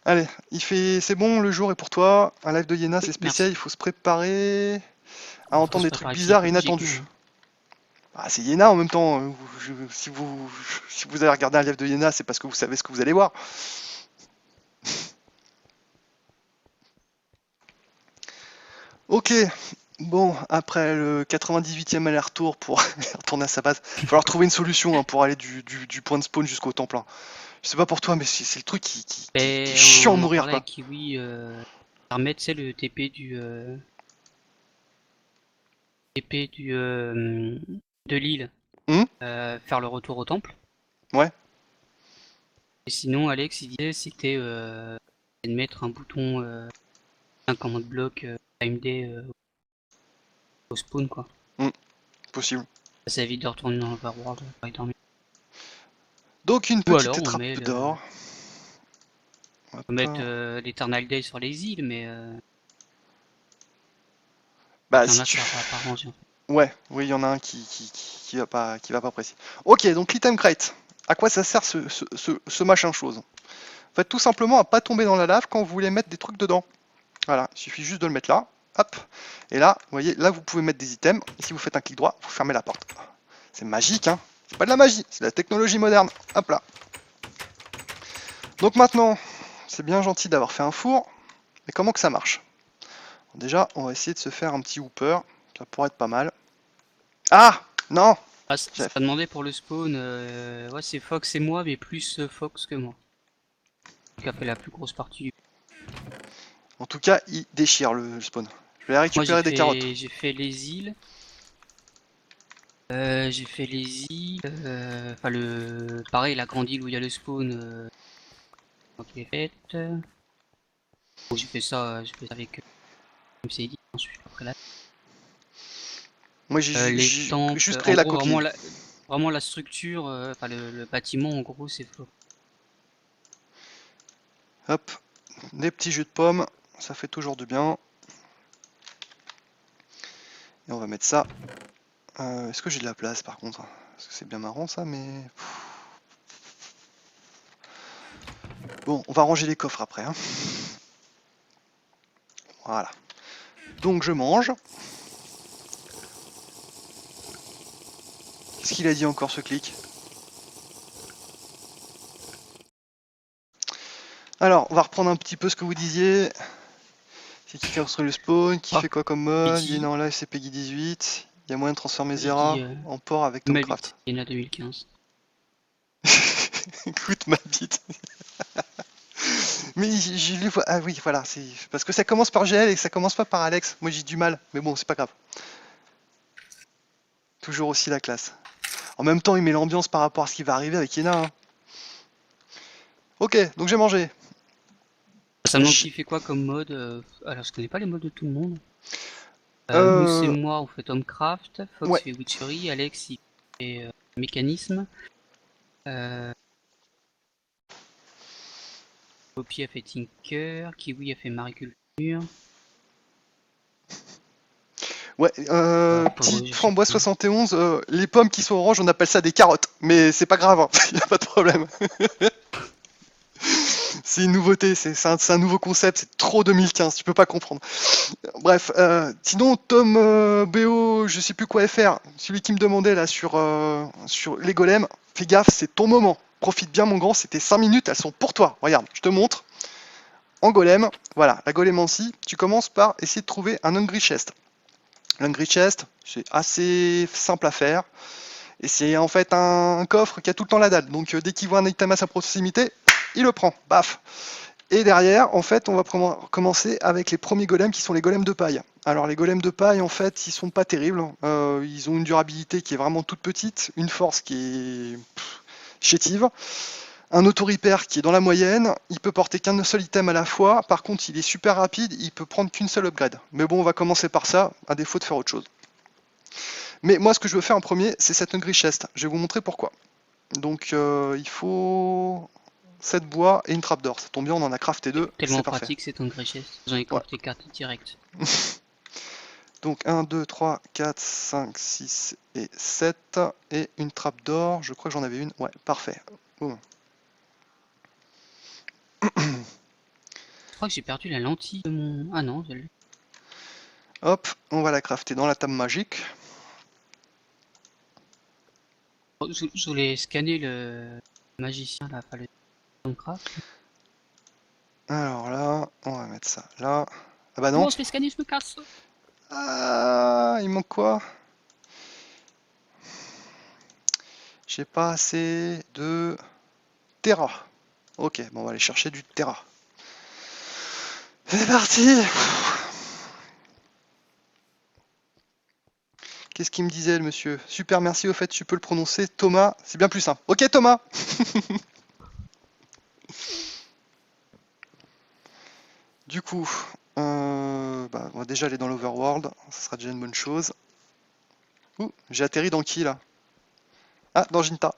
Allez, c'est bon, le jour est pour toi. Un live de Yéna, c'est spécial, merci. il faut se préparer à entendre des trucs préparer bizarres et psychologiquement. inattendus. Ah, c'est Yéna en même temps. Si vous avez regardé un live de Yéna, c'est parce que vous savez ce que vous allez voir. Ok, bon, après le 98e aller-retour pour retourner à sa base, il va falloir trouver une solution pour aller du point de spawn jusqu'au temple. Je sais pas pour toi, mais c'est le truc qui est chiant à mourir, quoi. Avec Kiwi, permet, tu sais, le TP de l'île, faire le retour au temple. Ouais. Et sinon, Alex, il disait c'était de mettre un bouton, un command block AMD au spawn, quoi. Possible. Ça évite de retourner dans l'Overworld et dormir. Donc une Ou petite alors, on trappe met d'or. on peut mettre l'Eternal Day sur les îles, mais Bah, il y en si a, tu... ça va pas arranger. Ouais, oui, il y en a un qui va pas apprécier. Ok, donc l'item crate. À quoi ça sert ce machin chose? En fait, tout simplement à pas tomber dans la lave quand vous voulez mettre des trucs dedans. Voilà, il suffit juste de le mettre là. Hop. Et là, vous voyez, là vous pouvez mettre des items. Et si vous faites un clic droit, vous fermez la porte. C'est magique, hein. C'est pas de la magie, c'est de la technologie moderne. Hop là. Donc maintenant, c'est bien gentil d'avoir fait un four. Mais comment que ça marche? Déjà, on va essayer de se faire un petit hooper. Ça pourrait être pas mal. Ah non. Ah, ça demandait pour le spawn, ouais, c'est Fox et moi, mais plus Fox que moi. Qui a fait la plus grosse partie du. En tout cas, il déchire le spawn. Je vais récupérer Moi, des carottes. J'ai fait les îles. Enfin, pareil, la grande île où il y a le spawn. Qui est faite. Bon, j'ai fait ça avec MCD, ensuite après là. Moi, j'ai Les temples, juste créé la gros, coquille. vraiment la structure, enfin le bâtiment en gros c'est flot. Hop, des petits jus de pommes, ça fait toujours du bien. Et on va mettre ça. Est-ce que j'ai de la place par contre? Parce que c'est bien marrant ça, mais... Bon, on va ranger les coffres après. Hein. Voilà. Donc je mange. Qu'est-ce qu'il a dit encore ce clic? Alors, on va reprendre un petit peu ce que vous disiez. C'est qui a construit le spawn? Qui fait quoi comme mode? Il est en live, c'est Peggy 18. Il y a moyen de transformer Zera en port avec Tomcraft. Il y en a 2015. Écoute ma bite. Mais je les vois. Ah oui, voilà. C'est parce que ça commence par GL et que ça commence pas par Alex. Moi j'ai du mal. Mais bon, c'est pas grave. Toujours aussi la classe. En même temps, il met l'ambiance par rapport à ce qui va arriver avec Yena. Hein. Ok, donc j'ai mangé. Ça me demande J- qui fait quoi comme mode. Alors, je connais pas les modes de tout le monde. Euh, Mousse et moi, on fait Tomcraft. Fox Ouais. fait Witchery. Alex, il fait Mécanisme. Poppy a fait Tinker. Kiwi a fait Mariculture. Ouais, Pour eux, petite je sais framboise plus. 71, les pommes qui sont oranges, on appelle ça des carottes. Mais c'est pas grave, hein, y a pas de problème. C'est une nouveauté, c'est un nouveau concept, c'est trop 2015, tu peux pas comprendre. Bref, sinon Tom BO, je sais plus quoi faire, celui qui me demandait là sur les golems, fais gaffe, c'est ton moment. Profite bien mon grand, c'était 5 minutes, elles sont pour toi. Regarde, je te montre. En golem, voilà, la golemancie, tu commences par essayer de trouver un hungry chest. L'hungry chest, c'est assez simple à faire. Et c'est en fait un coffre qui a tout le temps la dalle. Donc dès qu'il voit un item à sa proximité, il le prend. Baf. Et derrière, en fait, on va commencer avec les premiers golems qui sont les golems de paille. Alors les golems de paille, en fait, ils sont pas terribles. Ils ont une durabilité qui est vraiment toute petite, une force qui est chétive, un auto-repair qui est dans la moyenne. Il peut porter qu'un seul item à la fois. Par contre, il est super rapide, il peut prendre qu'une seule upgrade. Mais bon, on va commencer par ça, à défaut de faire autre chose. Mais moi, ce que je veux faire en premier, c'est cette hungry chest. Je vais vous montrer pourquoi. Donc, il faut 7 bois et une trappe d'or. Ça tombe bien, on en a crafté 2. Tellement C'est parfait. pratique, c'est un richesse. J'en ai crafté 4 direct. Donc 1, 2, 3, 4, 5, 6 et 7. Et une trappe d'or. Je crois que j'en avais une. Ouais, parfait. Boum. Je crois que j'ai perdu la lentille de mon. Ah non, je l'ai. Hop, on va la crafter dans la table magique. Oh, je voulais scanner le magicien là, pas le Tomcraft. Alors là, on va mettre ça là. Ah bah non. Oh, je l'ai scanné, je me casse. Ah, il manque quoi? J'ai pas assez de Terra. Ok, bon, on va aller chercher du Terra. C'est parti. Qu'est-ce qu'il me disait le monsieur? Super, merci, au fait, tu peux le prononcer Thomas, c'est bien plus simple. Ok Thomas. Du coup, bah, on va déjà aller dans l'Overworld, ça sera déjà une bonne chose. Ouh, j'ai atterri dans qui là? Ah, dans Jinta.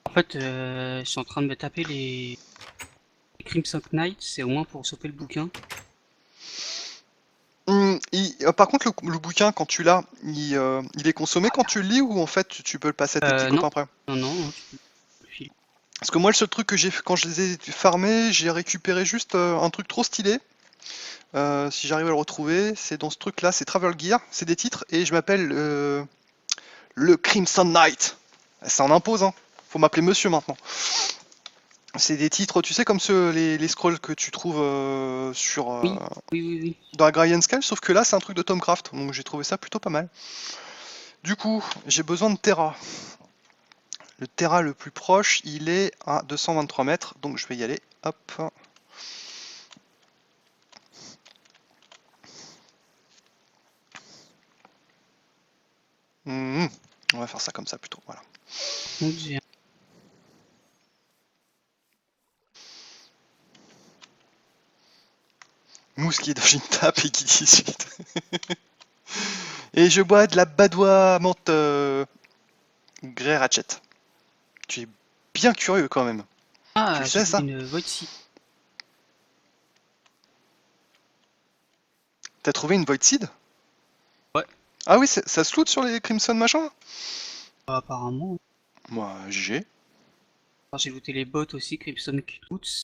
En fait, je suis en train de me taper les Crimson Knights, c'est au moins pour choper le bouquin. Par contre, le bouquin, quand tu l'as, il est consommé quand tu le lis ou en fait tu peux le passer à tes petits Non. copains après? Non, tu peux le filer. Parce que moi, le seul truc que j'ai fait quand je les ai farmés, j'ai récupéré juste un truc trop stylé. Si j'arrive à le retrouver, c'est dans ce truc là, c'est Travel Gear, c'est des titres et je m'appelle le Crimson Knight. Ça en impose, hein. Faut m'appeler monsieur maintenant. C'est des titres, tu sais, comme les scrolls que tu trouves sur Oui. dans Agrarian Scale, sauf que là c'est un truc de Tomcraft, donc j'ai trouvé ça plutôt pas mal. Du coup, j'ai besoin de Terra. Le Terra le plus proche, il est à 223 mètres, donc je vais y aller. Hop. On va faire ça comme ça plutôt, voilà. Donc j'ai Mousse qui est dans une tape et qui dit suite. Et je bois de la badoie menthe Grey Ratchet. Tu es bien curieux quand même. Tu le sais, j'ai ça une Void Seed. T'as trouvé une Void Seed? Ouais. Ah oui, ça se loot sur les Crimson machin? Apparemment. Moi, j'ai. Alors, j'ai looté les bots aussi, Crimson Boots.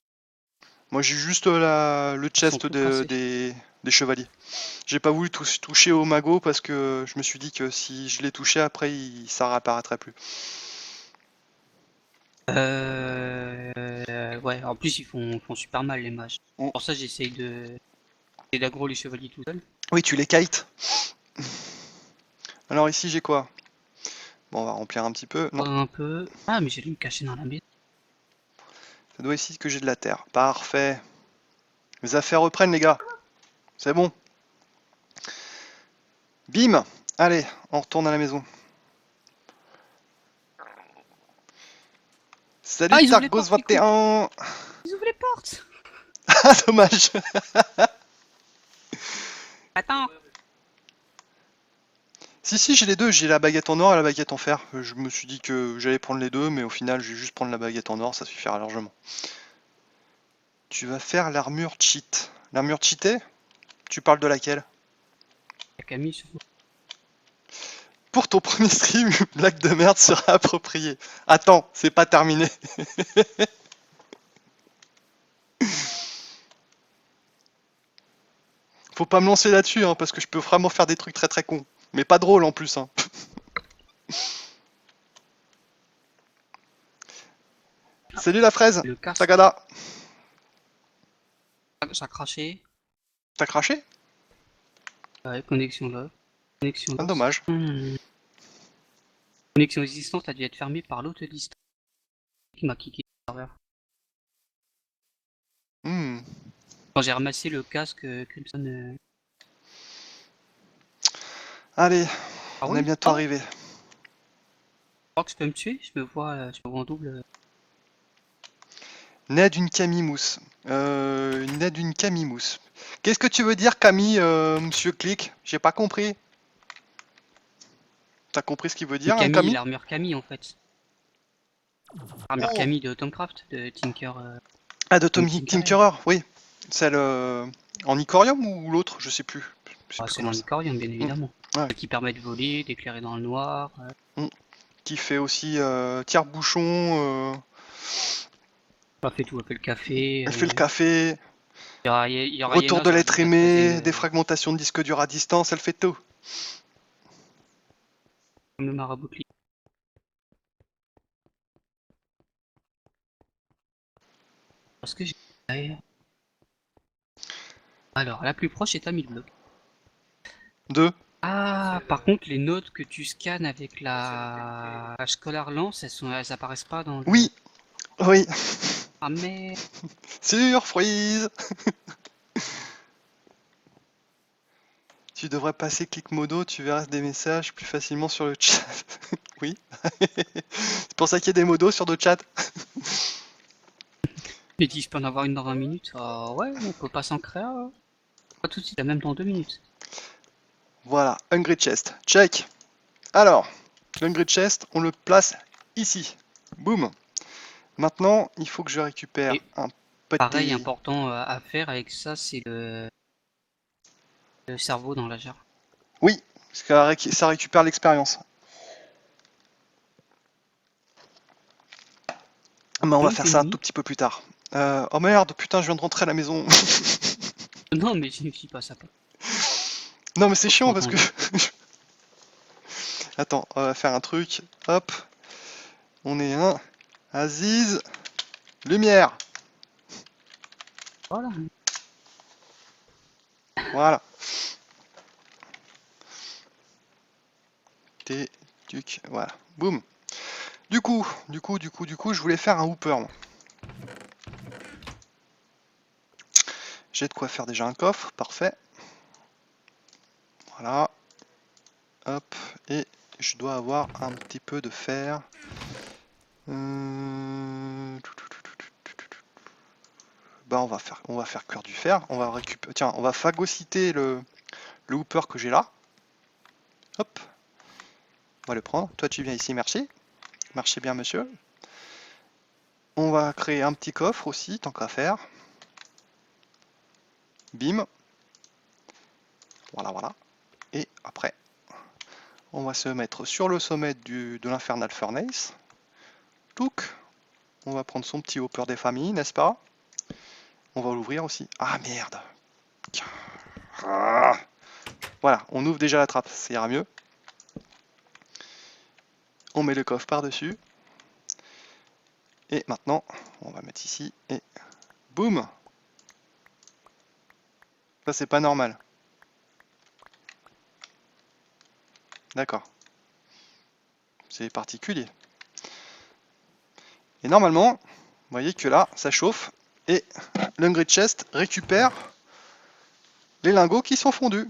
Moi, j'ai juste le chest tout cassés. des chevaliers. J'ai pas voulu toucher au mago parce que je me suis dit que si je les touchais après, ça réapparaîtrait plus. Ouais, en plus ils font super mal les mages. Oh. Pour ça j'essaye d'aggro les chevaliers tout seul. Oui, tu les kites. Alors ici j'ai quoi? Bon, on va remplir un petit peu. Non, Un peu. Ah, mais j'ai dû me cacher dans la maison. ça doit ici que j'ai de la terre. Parfait. Les affaires reprennent les gars. C'est bon. Bim. Allez, on retourne à la maison. Salut Ah, ils ouvrent les Targos portes, les cons. 21. Ils ouvrent les portes. Ah dommage. Attends. Si j'ai les deux, j'ai la baguette en or et la baguette en fer. Je me suis dit que j'allais prendre les deux, mais au final je vais juste prendre la baguette en or, ça suffira largement. Tu vas faire l'armure cheat. L'armure cheatée? Tu parles de laquelle? La Camille sur Pour ton premier stream, une blague de merde sera appropriée. Attends, c'est pas terminé. Faut pas me lancer là-dessus, hein, parce que je peux vraiment faire des trucs très très cons. Mais pas drôle en plus. Hein. Salut la fraise, le casque. Tagada. Ça a craché. T'as craché? Ouais, connexion là. Connexion Ah, là. dommage. Connexion existante a dû être fermée par l'autre liste. Qui m'a kické le serveur. Hmm. Quand j'ai ramassé le casque Crimson. Allez, Ah on oui, est bientôt ah, arrivé. je crois que je peux me tuer. Je me vois en double. Nez d'une camimousse. Nez d'une camimousse. Qu'est-ce que tu veux dire, Camille, monsieur Click? J'ai pas compris. T'as compris ce qu'il veut dire, hein, Camille, Camille? l'armure Camille en fait. L'armure Oh. Camille de Tomcraft, de Tinker. Ah, de Tommy Tinker. Tinkerer, oui. Celle en Icorium ou l'autre? Je sais plus. Je sais Ah, plus c'est comment dans ça. l'Icorium bien évidemment. Ouais. Qui permet de voler, d'éclairer dans le noir. Qui fait aussi tire-bouchon. Elle fait tout, elle fait le café. Elle fait le café. Il y aura Retour Yena de sur la l'être liste à aimé. croiser, Défragmentation de disque dur à distance. Elle fait tout. comme le marabout de Lee. Parce que j'ai. Alors, la plus proche est à 1000 blocs. 2. Ah, par contre, les notes que tu scannes avec la Scholar Lance, elles apparaissent pas dans le. Oui. Oui. Ah, mais. Surprise. Tu devrais passer clic modo, tu verras des messages plus facilement sur le chat. Oui. C'est pour ça qu'il y a des modos sur le chat. J'ai dit, je peux en avoir une dans 20 minutes. Ah, ouais, on peut pas s'en créer. Pas tout de suite, même dans 2 minutes. Voilà, Hungry Chest. Check. Alors, l'Hungry Chest, on le place ici. Boum. Maintenant, il faut que je récupère Et un petit... Pareil, important à faire avec ça, c'est le cerveau dans la jarre. Oui, parce que ça récupère l'expérience. Mais on va faire ça un tout petit peu plus tard. Oh merde, putain, je viens de rentrer à la maison. Non, mais je ne suis pas ça. Non, mais c'est chiant parce que... Attends, on va faire un truc. Hop. On est un... Aziz. Lumière. Voilà. Voilà. Tuc, voilà. Boum. Du coup, je voulais faire un hooper. Moi. J'ai de quoi faire déjà un coffre, parfait. Voilà. Hop, et je dois avoir un petit peu de fer. Bah on va faire cuire du fer. On va récupérer. Tiens, on va phagocyter le hooper que j'ai là. Hop. On va le prendre. Toi tu viens ici, merci. Marchez bien monsieur. On va créer un petit coffre aussi, tant qu'à faire. Bim. Voilà, voilà. Et après, on va se mettre sur le sommet de l'Infernal Furnace. Touc. On va prendre son petit hopper des familles, n'est-ce pas? On va l'ouvrir aussi. Ah merde. Ah. Voilà, on ouvre déjà la trappe, ça ira mieux. On met le coffre par-dessus. Et maintenant, on va mettre ici et boum. Ça c'est pas normal. D'accord. C'est particulier. Et normalement, vous voyez que là, ça chauffe et l'Hungry Chest récupère les lingots qui sont fondus.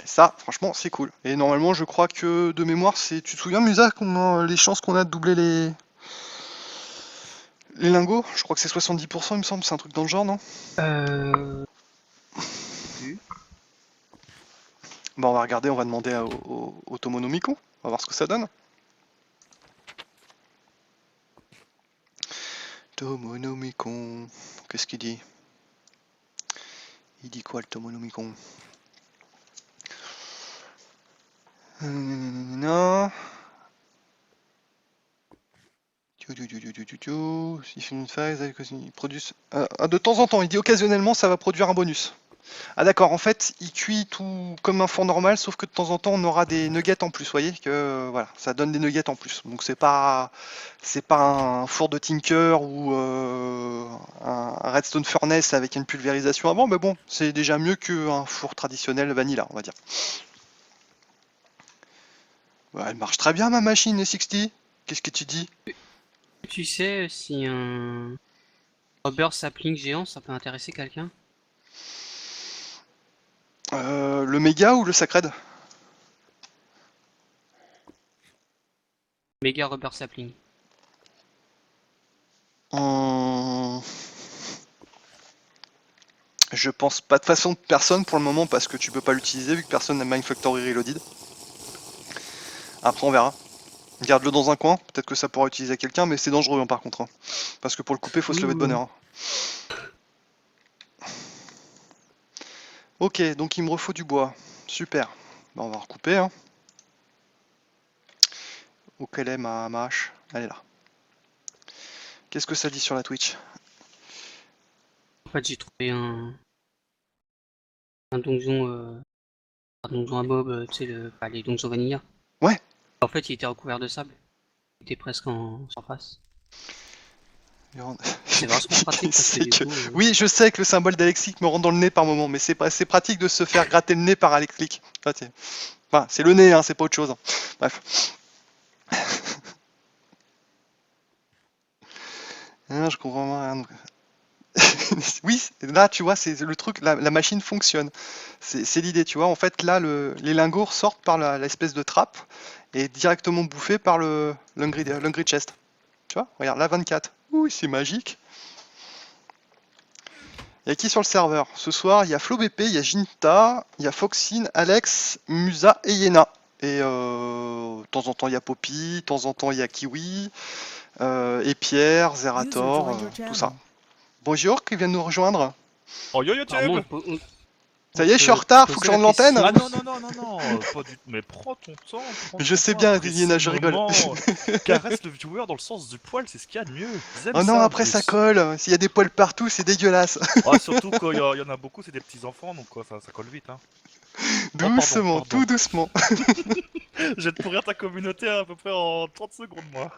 Et ça, franchement, c'est cool. Et normalement, je crois que de mémoire, c'est. Tu te souviens, Musa, les chances qu'on a de doubler les lingots? Je crois que c'est 70%, il me semble. C'est un truc dans le genre, non? Bah, on va regarder, on va demander au Tomonomiko. On va voir ce que ça donne. Tomonomiko. Qu'est-ce qu'il dit? Il dit quoi, le Tomonomiko? Non. Si fait une phase, ils produisent. De temps en temps, il dit occasionnellement, ça va produire un bonus. Ah d'accord, en fait, il cuit tout comme un four normal, sauf que de temps en temps, on aura des nuggets en plus. Vous voyez que voilà, ça donne des nuggets en plus. Donc c'est pas un four de Tinker ou un Redstone Furnace avec une pulvérisation avant, mais bon, c'est déjà mieux qu'un four traditionnel vanilla, on va dire. Ouais, elle marche très bien ma machine, 60. Qu'est-ce que tu dis? Tu sais si un rubber sapling géant, ça peut intéresser quelqu'un? Le méga ou le sacred? Méga rubber sapling. Je pense pas de façon de personne pour le moment parce que tu peux pas l'utiliser vu que personne n'a Mindfactory Reloaded. Après on verra. Garde-le dans un coin, peut-être que ça pourra utiliser à quelqu'un, mais c'est dangereux hein, par contre. Hein. Parce que pour le couper, faut se lever de bonne heure. Hein. Ok, donc il me refaut du bois. Super. Bah, on va recouper. Hein. Où qu'elle est ma hache? Elle est là. Qu'est-ce que ça dit sur la Twitch? En fait, j'ai trouvé un donjon, un donjon à mob, tu sais, les donjons vanilla. Ouais. En fait, il était recouvert de sable. Il était presque en surface. C'est vachement pratique parce que du coup, Oui, je sais que le symbole d'Alexic me rentre dans le nez par moment, mais c'est pratique de se faire gratter le nez par Alexic. Enfin, c'est le nez, hein, c'est pas autre chose. Bref. Non, je comprends rien. Oui, là, tu vois, c'est le truc, la machine fonctionne. C'est l'idée, tu vois. En fait, là, les lingots sortent par l'espèce de trappe et directement bouffés par l'Hungry Chest. Tu vois, regarde, là, 24. Oui, c'est magique. Il y a qui sur le serveur? Ce soir, il y a FlowBP, il y a Jinta, il y a Foxine, Alex, Musa et Yena. Et de temps en temps, il y a Poppy, de temps en temps, il y a Kiwi, et Pierre, Zerator, tout ça. Bonjour, qui vient de nous rejoindre? Oh yo yo apparemment, Tube. Ça y est, je suis en retard, faut que je rende l'antenne. Ah non, non, non, non, non, pas du tout. Mais prends ton temps. Je sais bien, Yena, je rigole. Caresse le viewer dans le sens du poil, c'est ce qu'il y a de mieux. Oh non, après ça colle. S'il y a des poils partout, c'est dégueulasse. Ah, surtout quand il y en a beaucoup, c'est des petits enfants, donc quoi, ça colle vite. Hein. Doucement, pardon. tout doucement. Je vais te pourrir ta communauté à peu près en 30 secondes, moi.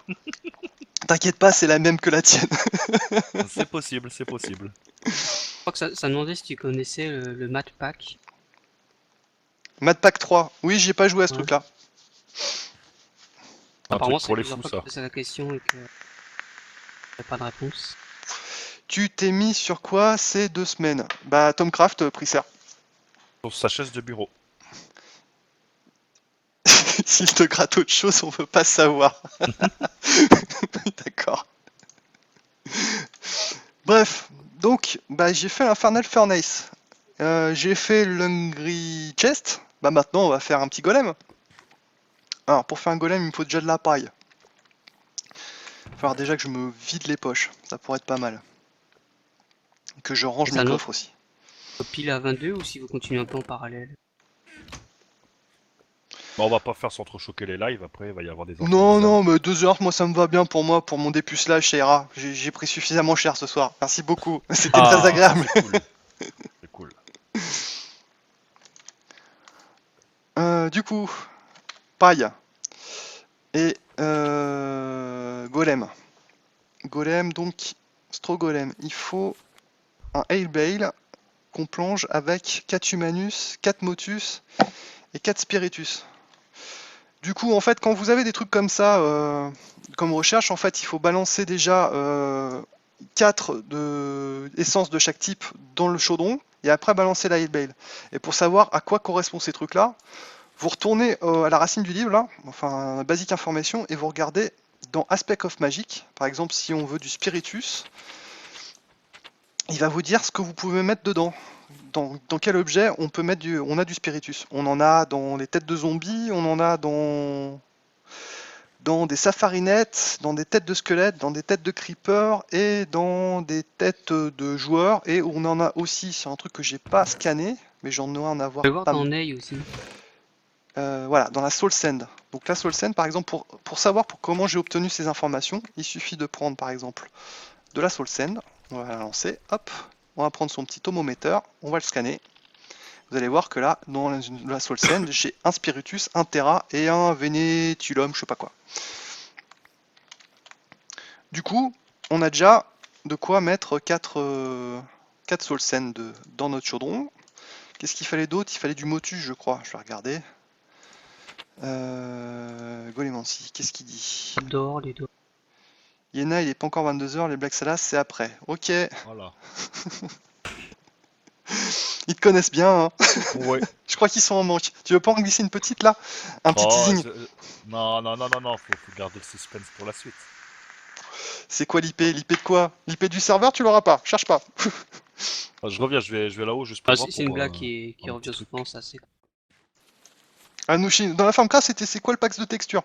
T'inquiète pas, c'est la même que la tienne. C'est possible, c'est possible. Je crois que ça demandait si tu connaissais le Mat Pack. Mad Pack 3. Oui, j'ai pas joué à ce Ouais. truc-là. Apparemment, pour les plusieurs fous, fois ça. qu'il posait la question et que t'avais pas de réponse. Tu t'es mis sur quoi ces 2 semaines? Bah, Tomcraft, Prisser. Sur sa chaise de bureau. S'il te gratte autre chose, on veut pas savoir. D'accord. Bref, donc, bah, j'ai fait l'Infernal Furnace. J'ai fait l'Hungry Chest. Bah, maintenant, on va faire un petit golem. Alors, pour faire un golem, il me faut déjà de la paille. Il va falloir déjà que je me vide les poches. Ça pourrait être pas mal. Que je range Et mes ça, non. coffres aussi. Pile à 22 ou si vous continuez un peu en parallèle? Bah, on va pas faire s'entrechoquer les lives, après il va y avoir des enfants Non, bizarres. non, mais 2 heures, moi ça me va bien pour moi, pour mon dépucelage, ça ira. J'ai pris suffisamment cher ce soir. Merci beaucoup, c'était très agréable. C'est cool. C'est cool. Du coup, paille et golem. Golem, donc, Strogolem. Il faut un Ale Bale qu'on plonge avec 4 Humanus, 4 Motus et 4 Spiritus. Du coup, en fait, quand vous avez des trucs comme ça, comme recherche, en fait, il faut balancer déjà 4 essences de chaque type dans le chaudron, et après balancer la Hale Bale. Et pour savoir à quoi correspondent ces trucs-là, vous retournez à la racine du livre, là, enfin, Basic Information, et vous regardez dans Aspect of Magic, par exemple, si on veut du Spiritus, il va vous dire ce que vous pouvez mettre dedans. Dans quel objet on peut mettre on a du spiritus. On en a dans les têtes de zombies, on en a dans des safarinettes, dans des têtes de squelettes, dans des têtes de creepers et dans des têtes de joueurs. Et on en a aussi sur un truc que j'ai pas scanné, mais j'en dois en On avoir peut le voir pas dans mal. Ney aussi. Voilà, dans la Soul Sand. Donc la Soul Sand, par exemple, pour savoir comment j'ai obtenu ces informations, il suffit de prendre par exemple de la Soul Sand. On va la lancer, hop, on va prendre son petit tomomètre, on va le scanner. Vous allez voir que là, dans la Soul Sand, j'ai un Spiritus, un Terra et un Venetulum, je sais pas quoi. Du coup, on a déjà de quoi mettre 4 Soul Sand dans notre chaudron. Qu'est-ce qu'il fallait d'autre? Il fallait du Motus, je crois. Je vais regarder. Golemancy, qu'est-ce qu'il dit? Dehors, les deux. Yéna, il est pas encore 22h, les Black Salas, c'est après. Ok, Voilà. ils te connaissent bien, hein. Ouais. Je crois qu'ils sont en manque. Tu veux pas en glisser une petite là? Un petit Oh, teasing. non, non, non, non, non, faut garder le suspense pour la suite. C'est quoi l'IP? L'IP de quoi? L'IP du serveur, tu l'auras pas. Cherche pas. Ah, je reviens, je vais là-haut juste pour Ah, voir. c'est une pour, blague qui un revient petit truc. souvent, ça c'est. Anouchi, dans la Farmcraft, c'était c'est quoi le pack de texture?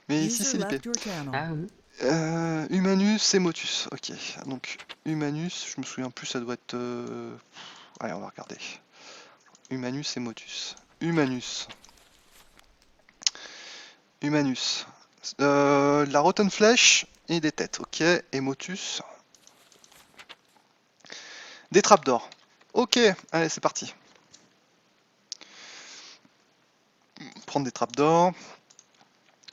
Mais ici, User c'est l'IP. left your channel. Ah oui. Humanus et Motus. Ok, donc Humanus, je me souviens plus, ça doit être. Allez, on va regarder. Humanus et Motus. Humanus. Humanus. La Rotten Flèche et des têtes. Ok, et Motus. Des trappes d'or. Ok, allez, c'est parti. Prendre des trappes d'or.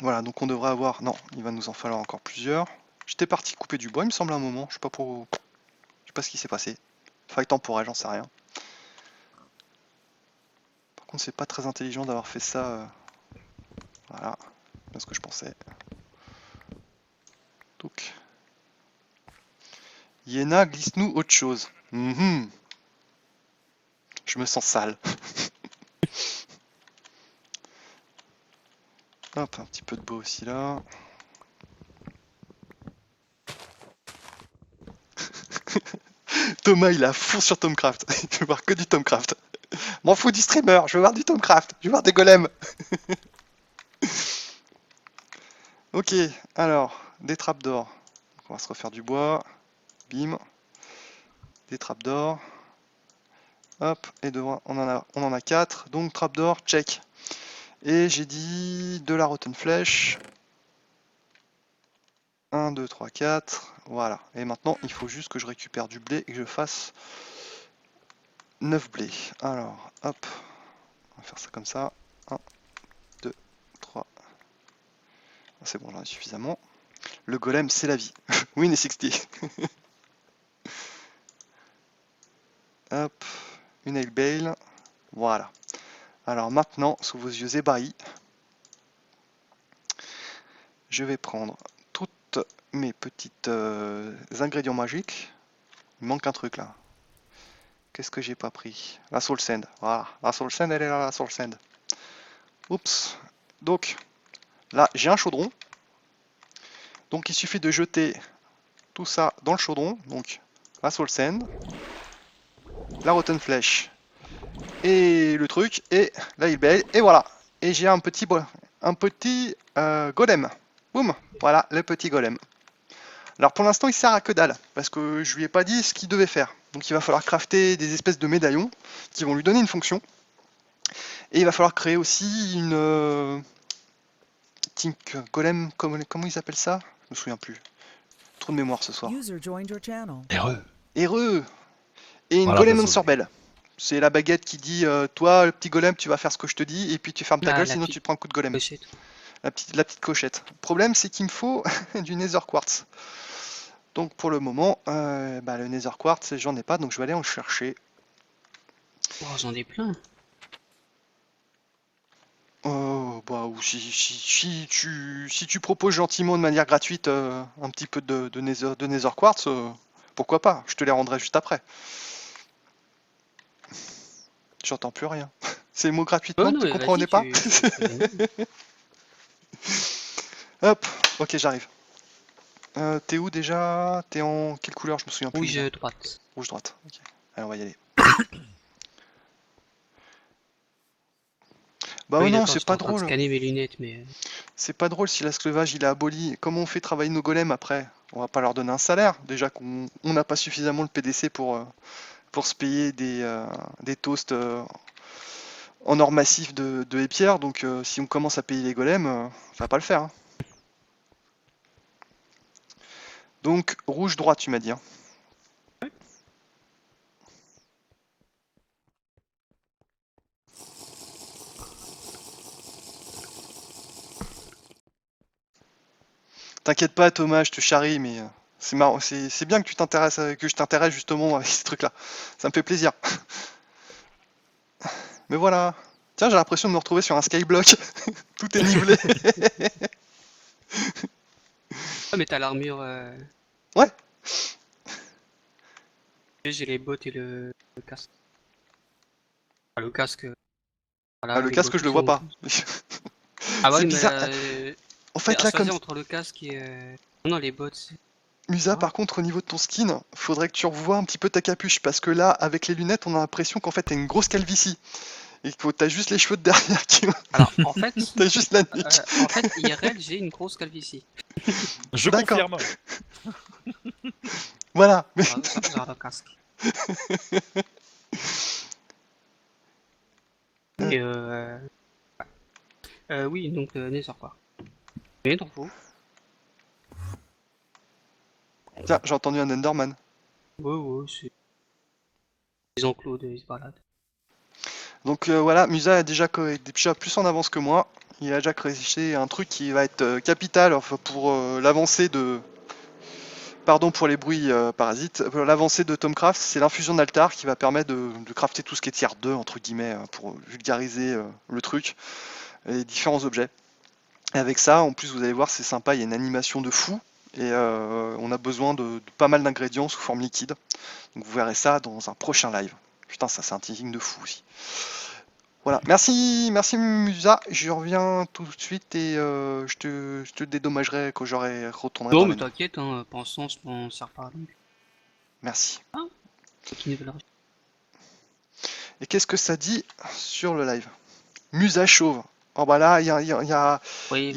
Voilà, donc on devrait avoir... Non, il va nous en falloir encore plusieurs. J'étais parti couper du bois, il me semble, à un moment. Je sais pas ce qui s'est passé. Faille temporelle, j'en sais rien. Par contre, c'est pas très intelligent d'avoir fait ça. Voilà, c'est ce que je pensais. Donc... Yéna, glisse-nous autre chose. Je me sens sale. Hop, un petit peu de bois aussi là. Thomas, il est à fond sur Tomcraft. Il veut voir que du Tomcraft. M'en fous du streamer, je veux voir du Tomcraft. Je veux voir des golems. Ok, alors, des trappes d'or. On va se refaire du bois. Bim. Des trappes d'or. Hop, et devant, on en a 4. Donc, trappe d'or, check. Et j'ai dit de la Rotten Flèche. 1, 2, 3, 4. Voilà. Et maintenant, il faut juste que je récupère du blé et que je fasse 9 blés. Alors, hop. On va faire ça comme ça. 1, 2, 3. C'est bon, j'en ai suffisamment. Le golem, c'est la vie. Win et 60. Hop. Une Hale Bale. Voilà. Alors maintenant, sous vos yeux ébahis, je vais prendre toutes mes petites ingrédients magiques. Il manque un truc là. Qu'est-ce que j'ai pas pris? La Soul Sand. Voilà. La Soul Sand, elle est là, la Soul Sand. Oups. Donc, là, j'ai un chaudron. Donc, il suffit de jeter tout ça dans le chaudron. Donc, la Soul Sand, la Rotten Flèche et le truc, et la Hale Bale. Et voilà. Et j'ai un petit golem. Boum. Voilà, le petit golem. Alors pour l'instant il sert à que dalle, parce que je lui ai pas dit ce qu'il devait faire. Donc il va falloir crafter des espèces de médaillons qui vont lui donner une fonction. Et il va falloir créer aussi une Tink Golem, comment ils appellent ça? Je me souviens plus. Trop de mémoire ce soir. User joined your channel. Heureux. Et une Voilà, Golem désolé. Ensorbel. C'est la baguette qui dit toi le petit golem tu vas faire ce que je te dis et puis tu fermes ta Ah, gueule la sinon petite tu te prends un coup de golem. Pochette. La petite cochette. Le problème c'est qu'il me faut du Nether Quartz. Donc pour le moment, le Nether Quartz j'en ai pas donc je vais aller en chercher. Oh, j'en ai plein. Oh, Bah, ou si tu proposes gentiment de manière gratuite un petit peu de Nether Quartz, pourquoi pas, je te les rendrai juste après. J'entends plus rien. C'est le mot gratuitement Oh que non, tu mais comprenais vas-y, pas? tu l'animes. Hop, ok, j'arrive. T'es où déjà? T'es en quelle couleur? Je me souviens plus. Rouge déjà. droite. Rouge droite. Ok. Allez, on va y aller. Bah Oui, non, d'accord, c'est j'étais pas en train de drôle. scanner mes lunettes, mais... C'est pas drôle si l'esclavage il est aboli. Comment on fait travailler nos golems après? On va pas leur donner un salaire. Déjà qu'on n'a pas suffisamment le PDC pour se payer des toasts en or massif de épierre. Donc si on commence à payer les golems, ça va pas le faire, hein. Donc rouge droite, tu m'as dit, hein. T'inquiète pas, Thomas, je te charrie, mais c'est marrant, c'est bien que tu t'intéresses, que je t'intéresse justement avec ces trucs-là. Ça me fait plaisir. Mais voilà. Tiens, j'ai l'impression de me retrouver sur un skyblock. Tout est nivelé. Ah, mais t'as l'armure... Ouais. J'ai les bottes et le casque. Ah, le casque... Ah, Voilà, le les casque, bottes je le aussi, vois on pas. utilise. Ah C'est ouais, mais... bizarre. En mais fait, à là, comme choisir entre le casque et... Non, les bottes, c'est... Musa, Ah. par contre, au niveau de ton skin, faudrait que tu revoies un petit peu ta capuche, parce que là, avec les lunettes, on a l'impression qu'en fait, t'as une grosse calvitie. Et que t'as juste les cheveux de derrière qui... Alors, en fait... T'as juste la nique. en fait, IRL, j'ai une grosse calvitie. Je D'accord. confirme. Voilà. Mais Genre le casque. Et oui, donc Nether quoi. Mais t'en fous. tiens, j'ai entendu un Enderman. Ouais, c'est... Les enclos de ils se baladent. Donc voilà, Musa est déjà plus en avance que moi. Il a déjà créé un truc qui va être capital enfin, pour l'avancée de... Pardon pour les bruits parasites. Pour l'avancée de Tomcraft, c'est l'infusion d'altar qui va permettre de crafter tout ce qui est tier 2, entre guillemets, pour vulgariser le truc, et les différents objets. Et avec ça, en plus, vous allez voir, c'est sympa, il y a une animation de fou. Et on a besoin de pas mal d'ingrédients sous forme liquide. Donc vous verrez ça dans un prochain live. Putain, ça c'est un teasing de fou aussi. Voilà, merci Musa, je reviens tout de suite et je te dédommagerai quand j'aurai retourné Non dans mais la nuit. t'inquiète, hein, pour l'instant on sert pas. Donc, Merci. qui ne veulent rien. Et qu'est-ce que ça dit sur le live? Musa chauve. Oh bah là, il Oui, y,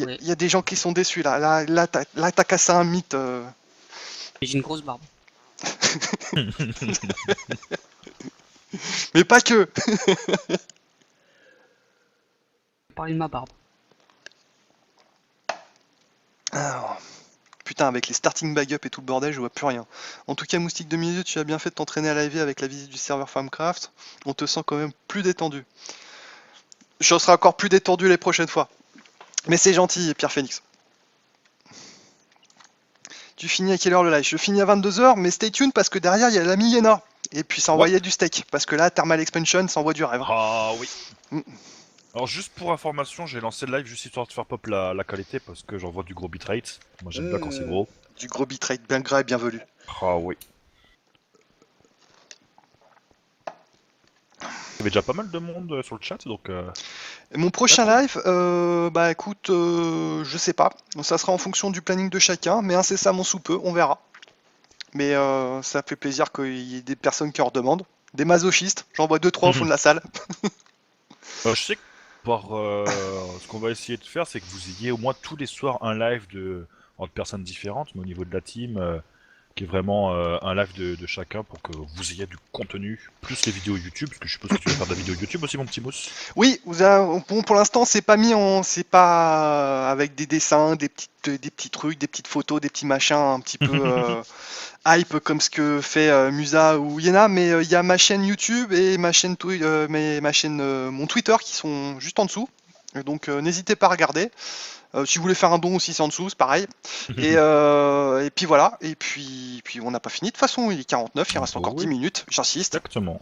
ouais. y a des gens qui sont déçus là. Là t'as cassé un mythe. J'ai une grosse barbe. Mais pas que. Parler de ma barbe. Alors, putain, avec les starting bag up et tout le bordel, je vois plus rien. En tout cas, Moustique de milieu, tu as bien fait de t'entraîner à la vie avec la visite du serveur Farmcraft. On te sent quand même plus détendu. Je serai encore plus détendu les prochaines fois. Mais c'est gentil, Pierre Phoenix. Tu finis à quelle heure le live? Je finis à 22h, mais stay tuned parce que derrière, il y a la Yéna. Et puis ça envoyait du steak. Parce que là, Thermal Expansion, ça envoie du rêve. Ah oui. Mm. Alors juste pour information, j'ai lancé le live juste histoire de faire pop la qualité parce que j'envoie du gros bitrate. Moi j'aime bien quand c'est gros. Du gros bitrate bien gras et bien velu. Ah oui. Il y avait déjà pas mal de monde sur le chat donc... Et mon prochain live, bah écoute, je sais pas. Ça sera en fonction du planning de chacun, mais incessamment sous peu, on verra. Mais ça fait plaisir qu'il y ait des personnes qui en redemandent. Des masochistes, j'en vois 2-3 au fond de la salle. je sais que ce qu'on va essayer de faire, c'est que vous ayez au moins tous les soirs un live entre personnes différentes, mais au niveau de la team, qui est vraiment un live de chacun pour que vous ayez du contenu, plus les vidéos YouTube, parce que je suppose que tu vas faire de la vidéo YouTube aussi, mon petit mousse. Oui, bon, pour l'instant, c'est pas avec des dessins, des petits trucs, des petites photos, des petits machins un petit peu hype comme ce que fait Musa ou Yéna, mais il y a ma chaîne YouTube et ma chaîne mon Twitter qui sont juste en dessous. Et donc n'hésitez pas à regarder. Si vous voulez faire un don aussi, c'est en dessous, c'est pareil. Et puis voilà. Et puis on n'a pas fini. De toute façon, il est 49, il reste encore 10 minutes, j'insiste. Exactement.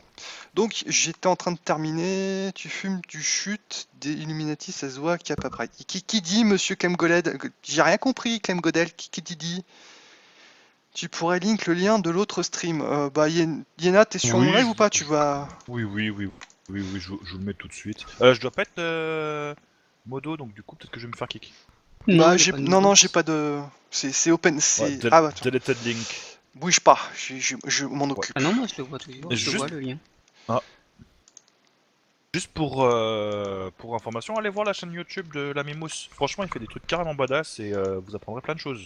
Donc j'étais en train de terminer. Tu fumes du chute des Illuminati, ça se voit qu'il n'y a pas près. Qui dit, monsieur Clem Goled? J'ai rien compris, Clem Godel. Qui dit? Tu pourrais link le lien de l'autre stream. Yéna, t'es sur mon live ou pas? Tu vas. Oui, je vous le mets tout de suite. Je dois pas être modo, donc du coup, peut-être que je vais me faire kick. Non, y a pas de non, modo. j'ai pas de. C'est open. C'est. Ouais, Ah, attends. deleted link. Bouge pas, je m'en occupe. Ah non, moi je le vois toujours, je Juste- vois le lien. Juste pour information, allez voir la chaîne YouTube de la Mimousse. Franchement, il fait des trucs carrément badass et vous apprendrez plein de choses.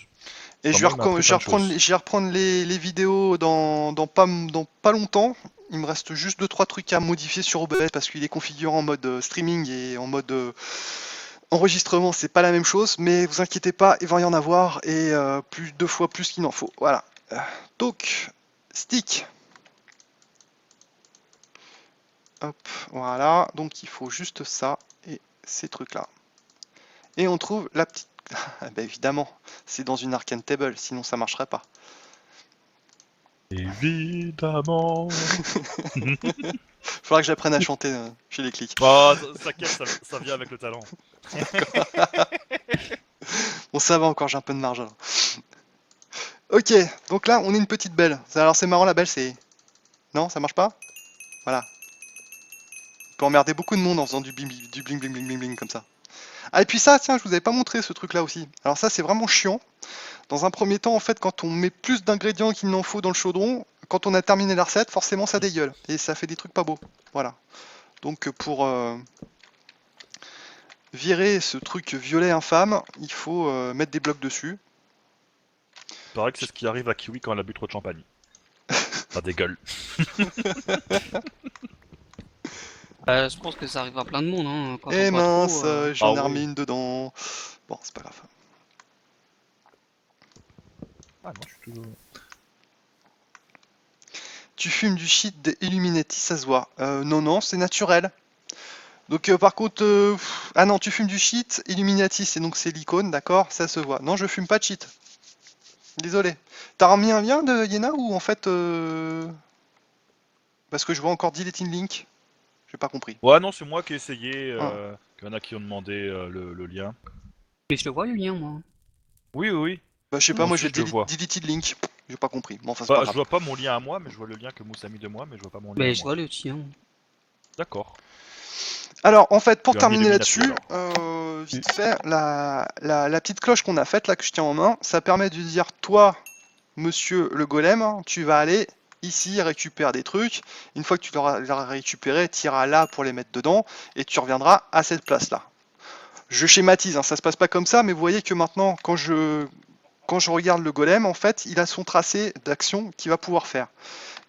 Et Enfin, je vais, moi, il m'a appris plein de choses. je vais reprendre les vidéos dans pas longtemps. Il me reste juste 2-3 trucs à modifier sur OBS parce qu'il est configuré en mode streaming et en mode enregistrement, c'est pas la même chose. Mais vous inquiétez pas, il va y en avoir et deux fois plus qu'il n'en faut. Voilà. Donc, stick. Hop, voilà. Donc il faut juste ça et ces trucs-là. Et on trouve la petite... Ah bah évidemment, c'est dans une Arcane Table, sinon ça marcherait pas. Évidemment. Faudra que j'apprenne à chanter chez les clics. Oh, ça vient avec le talent. Bon, ça va encore, j'ai un peu de marge. Alors. Ok, donc là, on est une petite belle. Alors c'est marrant, la belle, c'est... Non, ça marche pas? Voilà. On peut emmerder beaucoup de monde en faisant du bling bling bling bling bling comme ça. Ah, et puis ça, tiens, je vous avais pas montré ce truc-là aussi. Alors ça, c'est vraiment chiant. Dans un premier temps, en fait, quand on met plus d'ingrédients qu'il n'en faut dans le chaudron, quand on a terminé la recette, forcément ça dégueule. Et ça fait des trucs pas beaux. Voilà. Donc pour virer ce truc violet infâme, il faut mettre des blocs dessus. Il paraît que c'est ce qui arrive à Kiwi quand elle a bu trop de champagne. Ça dégueule. Je pense que ça arrive à plein de monde, hein, quand Et on boit mince, trop, j'en ai Ah oui. remis une dedans. Bon, c'est pas grave. Ah non, je suis toujours... Tu fumes du shit des Illuminati, ça se voit. Non, c'est naturel. Donc par contre... Ah non, tu fumes du shit, Illuminati, c'est l'icône, d'accord? Ça se voit. Non, je fume pas de shit. Désolé. T'as remis un lien de Yéna ou en fait... Parce que je vois encore Deleting Link. J'ai pas compris. Ouais, non, c'est moi qui ai essayé. Ah. Il y en a qui ont demandé le lien. Mais je le vois le lien, moi. Oui. Bah je sais pas, Moi moi aussi, j'ai je le vois. Deleted Link. J'ai pas compris. Bon, enfin c'est Bah, pas je grave. vois pas mon lien à moi, mais je vois le lien que Mousse a mis de moi, mais je vois pas mon lien à Mais je moi. vois le tien. D'accord. Alors en fait, pour Tu as un terminer Illuminati, là-dessus, vite fait, la petite cloche qu'on a faite là, que je tiens en main, ça permet de dire, toi, monsieur le golem, tu vas aller ici récupérer des trucs. Une fois que tu l'auras récupéré, tu iras là pour les mettre dedans, et tu reviendras à cette place-là. Je schématise, hein, ça se passe pas comme ça, mais vous voyez que maintenant, quand je regarde le golem, en fait, il a son tracé d'action qu'il va pouvoir faire.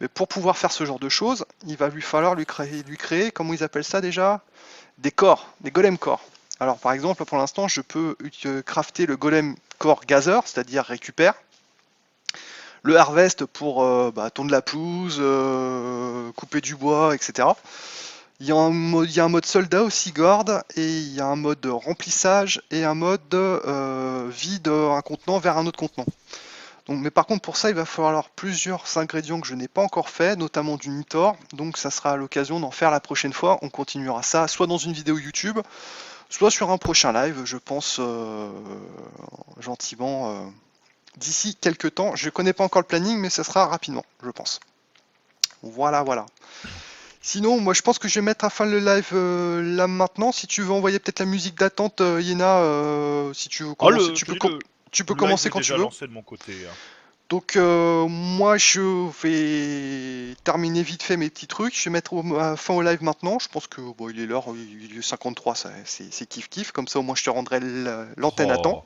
Mais pour pouvoir faire ce genre de choses, il va lui falloir lui créer, comment ils appellent ça déjà? Des corps, des golem corps. Alors par exemple, pour l'instant, je peux crafter le golem corps gazer, c'est-à-dire récupère. Le harvest pour tondre la pelouse, couper du bois, etc. Il y a un mode soldat aussi, garde, et il y a un mode remplissage et un mode vide un contenant vers un autre contenant. Donc, mais par contre pour ça il va falloir plusieurs ingrédients que je n'ai pas encore fait, notamment du Nitor, donc ça sera l'occasion d'en faire la prochaine fois. On continuera ça soit dans une vidéo YouTube, soit sur un prochain live, je pense gentiment d'ici quelques temps. Je connais pas encore le planning, mais ça sera rapidement, je pense. Voilà. Sinon, moi je pense que je vais mettre à fin le live là maintenant. Si tu veux envoyer peut-être la musique d'attente, Yéna, si tu veux commencer, tu peux commencer quand tu veux. Lancé de mon côté. Hein. Donc moi je vais terminer vite fait mes petits trucs, je vais mettre fin au live maintenant, je pense que bon, il est l'heure, il est 53, c'est kiff, comme ça au moins je te rendrai l'antenne à temps.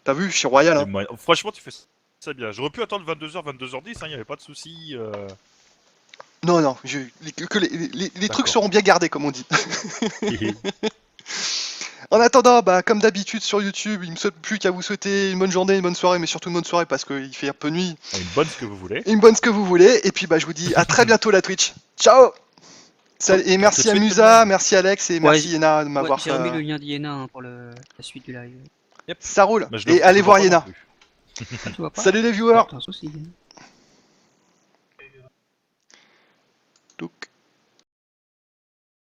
T'as vu, je suis royal hein. Franchement tu fais ça bien, j'aurais pu attendre 22h, 22h10, il n'y avait pas de soucis. Non, les trucs seront bien gardés comme on dit. En attendant, comme d'habitude sur YouTube, il me saute plus qu'à vous souhaiter une bonne journée, une bonne soirée, mais surtout une bonne soirée parce qu'il fait un peu nuit. Une bonne ce que vous voulez. Une bonne ce que vous voulez, et puis je vous dis à très bientôt la Twitch. Ciao! Et merci Tout de à suite, Musa, merci Alex et merci Ouais, Yena de Ouais, m'avoir. j'ai remis le lien d'Iena hein, pour la suite du live. Ça roule. Bah, je le- Et je allez le voir vois pas non Yena. plus. Ah, tu vois pas Salut les viewers. Attends, un souci.